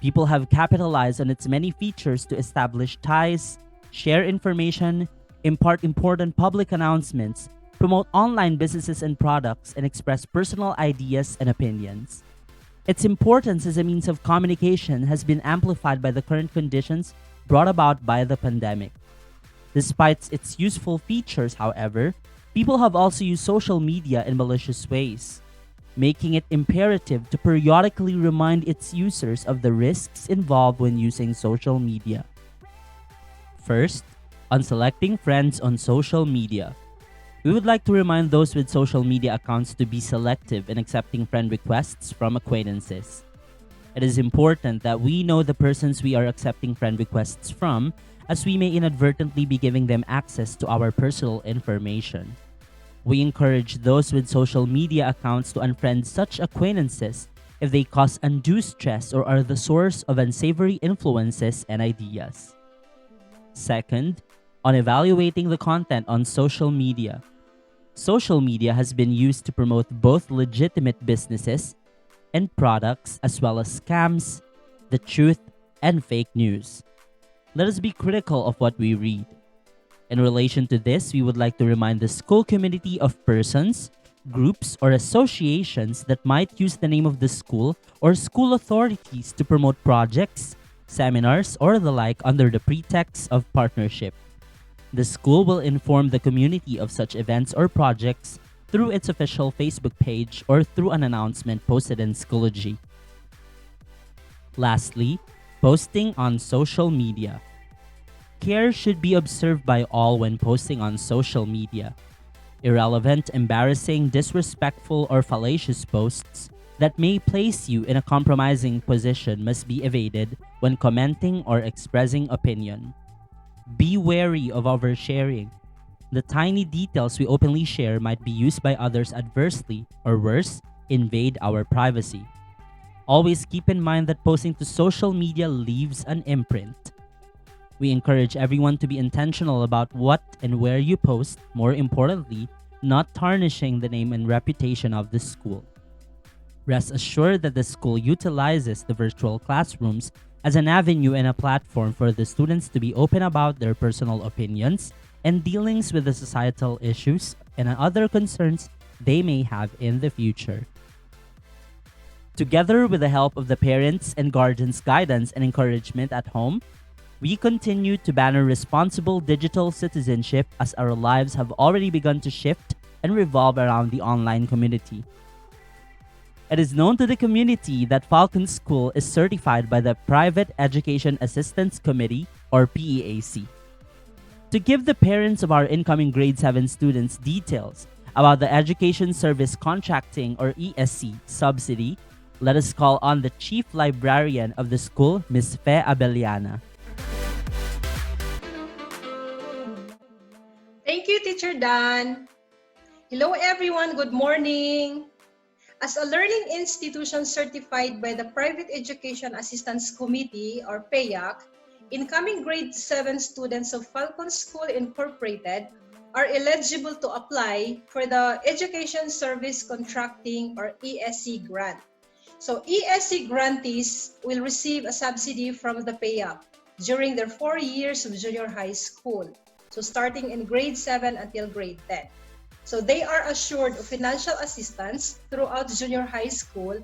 People have capitalized on its many features to establish ties, share information, impart important public announcements, promote online businesses and products, and express personal ideas and opinions. Its importance as a means of communication has been amplified by the current conditions brought about by the pandemic. Despite its useful features, however, people have also used social media in malicious ways, making it imperative to periodically remind its users of the risks involved when using social media. First, on selecting friends on social media. We would like to remind those with social media accounts to be selective in accepting friend requests from acquaintances. It is important that we know the persons we are accepting friend requests from, as we may inadvertently be giving them access to our personal information. We encourage those with social media accounts to unfriend such acquaintances if they cause undue stress or are the source of unsavory influences and ideas. Second, on evaluating the content on social media. Social media has been used to promote both legitimate businesses and products, as well as scams, the truth, and fake news. Let us be critical of what we read. In relation to this, we would like to remind the school community of persons, groups, or associations that might use the name of the school or school authorities to promote projects, seminars, or the like under the pretext of partnership. The school will inform the community of such events or projects through its official Facebook page or through an announcement posted in Schoology. Lastly, posting on social media. Care should be observed by all when posting on social media. Irrelevant, embarrassing, disrespectful, or fallacious posts that may place you in a compromising position must be evaded when commenting or expressing opinion. Be wary of oversharing. The tiny details we openly share might be used by others adversely, or worse, invade our privacy. Always keep in mind that posting to social media leaves an imprint. We encourage everyone to be intentional about what and where you post, more importantly, not tarnishing the name and reputation of the school. Rest assured that the school utilizes the virtual classrooms as an avenue and a platform for the students to be open about their personal opinions and dealings with the societal issues and other concerns they may have in the future. Together with the help of the parents and guardians' guidance and encouragement at home, we continue to banner responsible digital citizenship as our lives have already begun to shift and revolve around the online community. It is known to the community that Falcon School is certified by the Private Education Assistance Committee, or PEAC. To give the parents of our incoming grade 7 students details about the Education Service Contracting, or ESC, subsidy, let us call on the Chief Librarian of the school, Ms. Fe Abeliana. Thank you, Teacher Dan. Hello, everyone. Good morning. As a learning institution certified by the Private Education Assistance Committee, or PEAC, incoming grade 7 students of Falcon School Incorporated are eligible to apply for the Education Service Contracting, or ESC grant. So ESC grantees will receive a subsidy from the PEAC during their 4 years of junior high school, so starting in grade 7 until grade 10. So they are assured of financial assistance throughout junior high school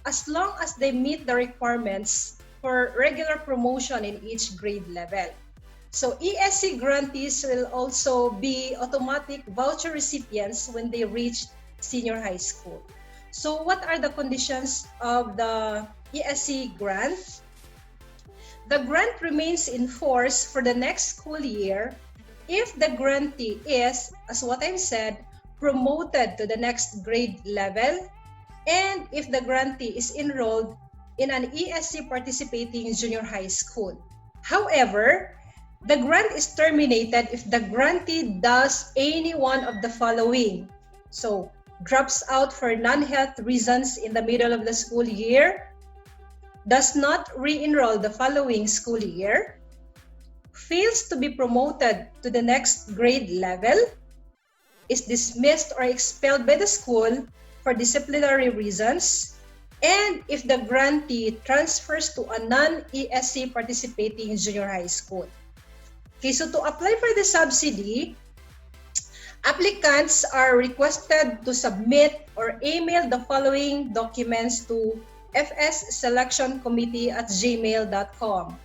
as long as they meet the requirements for regular promotion in each grade level. So ESC grantees will also be automatic voucher recipients when they reach senior high school. So what are the conditions of the ESC grant? The grant remains in force for the next school year if the grantee is, as what I've said, promoted to the next grade level, and if the grantee is enrolled in an ESC participating junior high school. However, the grant is terminated if the grantee does any one of the following. So, drops out for non-health reasons in the middle of the school year, does not re-enroll the following school year, fails to be promoted to the next grade level, is dismissed or expelled by the school for disciplinary reasons, and if the grantee transfers to a non-ESC participating junior high school. Okay, so to apply for the subsidy, applicants are requested to submit or email the following documents to fsselectioncommittee@gmail.com.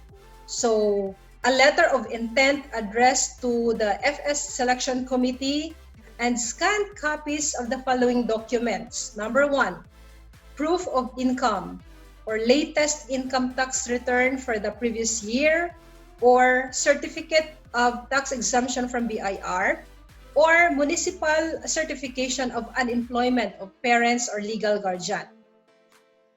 So, a letter of intent addressed to the FS Selection Committee and scanned copies of the following documents. Number 1, proof of income or latest income tax return for the previous year, or certificate of tax exemption from BIR, or municipal certification of unemployment of parents or legal guardian.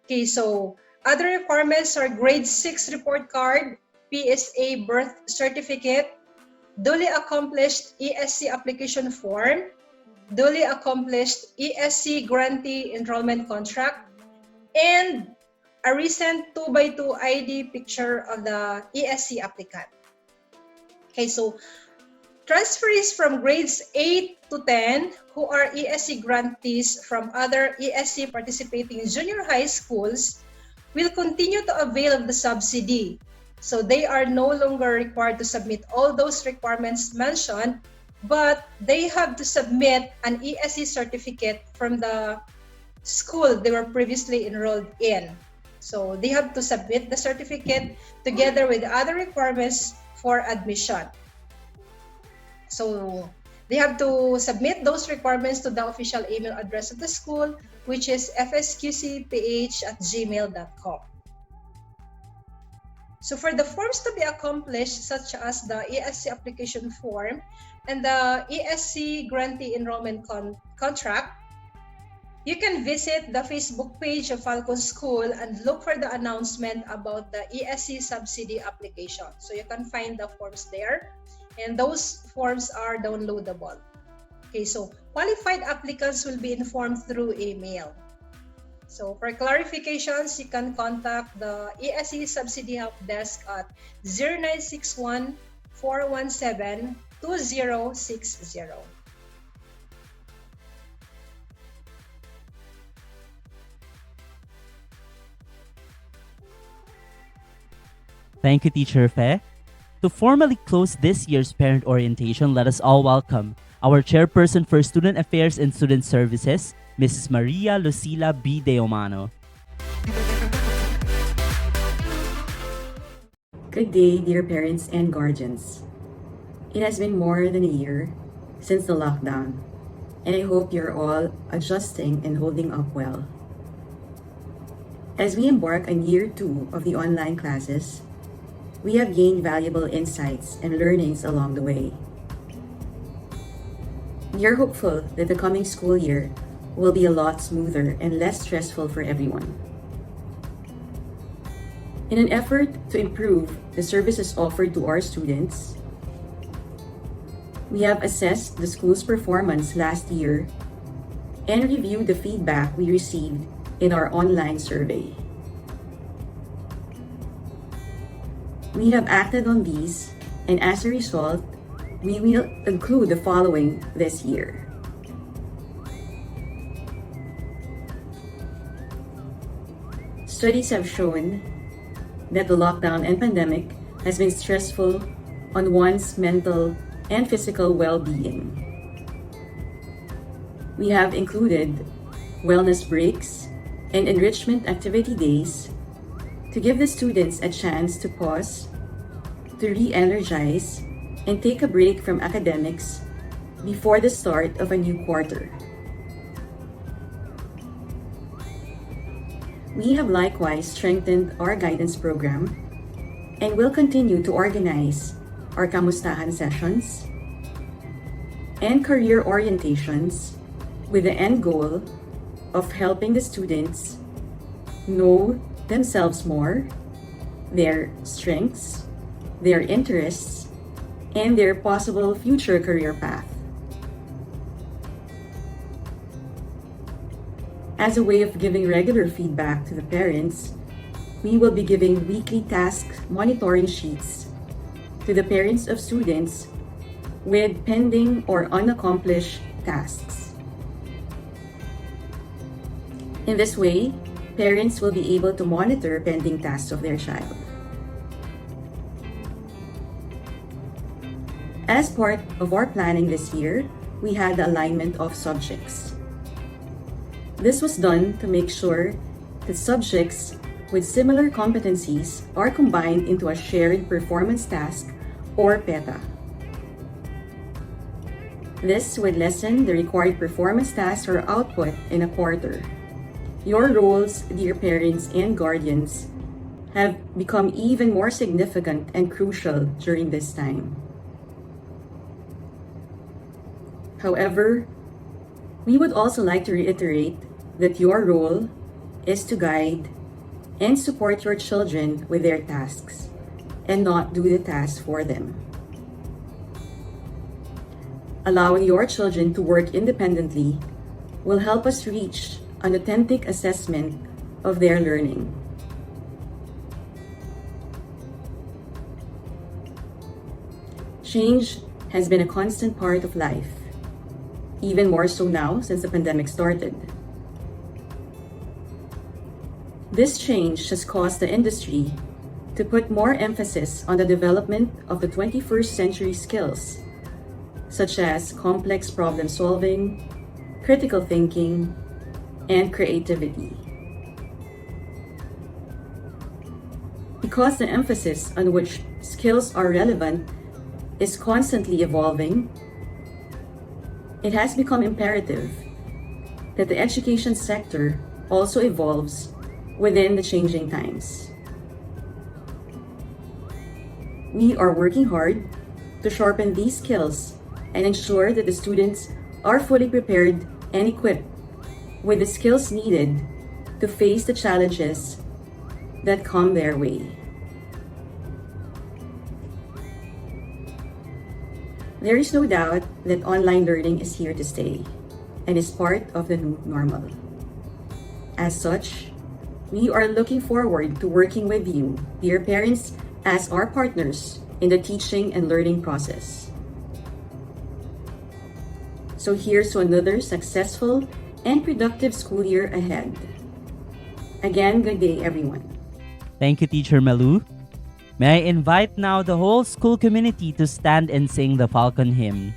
Okay, so other requirements are grade 6 report card, PSA birth certificate, duly accomplished ESC application form, duly accomplished ESC grantee enrollment contract, and a recent 2x2 ID picture of the ESC applicant. Okay, so transferees from grades 8 to 10 who are ESC grantees from other ESC participating junior high schools will continue to avail of the subsidy. So they are no longer required to submit all those requirements mentioned, but they have to submit an ESC certificate from the school they were previously enrolled in. So they have to submit the certificate together with other requirements for admission. So they have to submit those requirements to the official email address of the school, which is fsqcph@gmail.com. So for the forms to be accomplished, such as the ESC application form and the ESC grantee enrollment contract, you can visit the Facebook page of Falcon School and look for the announcement about the ESC subsidy application. So you can find the forms there, and those forms are downloadable. Okay, so qualified applicants will be informed through email. So for clarifications, you can contact the ESC Subsidy Help Desk at 0961-417-2060. Thank you, Teacher Fe. To formally close this year's parent orientation, let us all welcome our Chairperson for Student Affairs and Student Services, Mrs. Maria Lucila B. Deomano. Good day, dear parents and guardians. It has been more than a year since the lockdown, and I hope you're all adjusting and holding up well. As we embark on year 2 of the online classes, we have gained valuable insights and learnings along the way. We are hopeful that the coming school year will be a lot smoother and less stressful for everyone. In an effort to improve the services offered to our students, we have assessed the school's performance last year and reviewed the feedback we received in our online survey. We have acted on these, and as a result, we will include the following this year. Studies have shown that the lockdown and pandemic has been stressful on one's mental and physical well-being. We have included wellness breaks and enrichment activity days to give the students a chance to pause, to re-energize, and take a break from academics before the start of a new quarter. We have likewise strengthened our guidance program and will continue to organize our kamustahan sessions and career orientations with the end goal of helping the students know themselves more, their strengths, their interests, and their possible future career path. As a way of giving regular feedback to the parents, we will be giving weekly task monitoring sheets to the parents of students with pending or unaccomplished tasks. In this way, parents will be able to monitor pending tasks of their child. As part of our planning this year, we had the alignment of subjects. This was done to make sure that subjects with similar competencies are combined into a shared performance task or PETA. This would lessen the required performance task or output in a quarter. Your roles, dear parents and guardians, have become even more significant and crucial during this time. However, we would also like to reiterate that your role is to guide and support your children with their tasks and not do the tasks for them. Allowing your children to work independently will help us reach an authentic assessment of their learning. Change has been a constant part of life, even more so now since the pandemic started. This change has caused the industry to put more emphasis on the development of the 21st century skills, such as complex problem solving, critical thinking, and creativity. Because the emphasis on which skills are relevant is constantly evolving, it has become imperative that the education sector also evolves within the changing times. We are working hard to sharpen these skills and ensure that the students are fully prepared and equipped with the skills needed to face the challenges that come their way. There is no doubt that online learning is here to stay and is part of the new normal. As such, we are looking forward to working with you, dear parents, as our partners in the teaching and learning process. So here's to another successful and productive school year ahead. Again, good day, everyone. Thank you, Teacher Malu. May I invite now the whole school community to stand and sing the Falcon Hymn.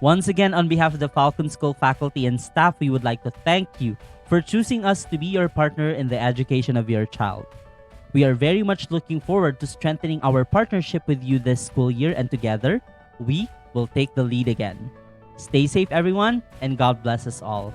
Once again, on behalf of the Falcon School faculty and staff, we would like to thank you for choosing us to be your partner in the education of your child. We are very much looking forward to strengthening our partnership with you this school year, and together, we will take the lead again. Stay safe, everyone, and God bless us all.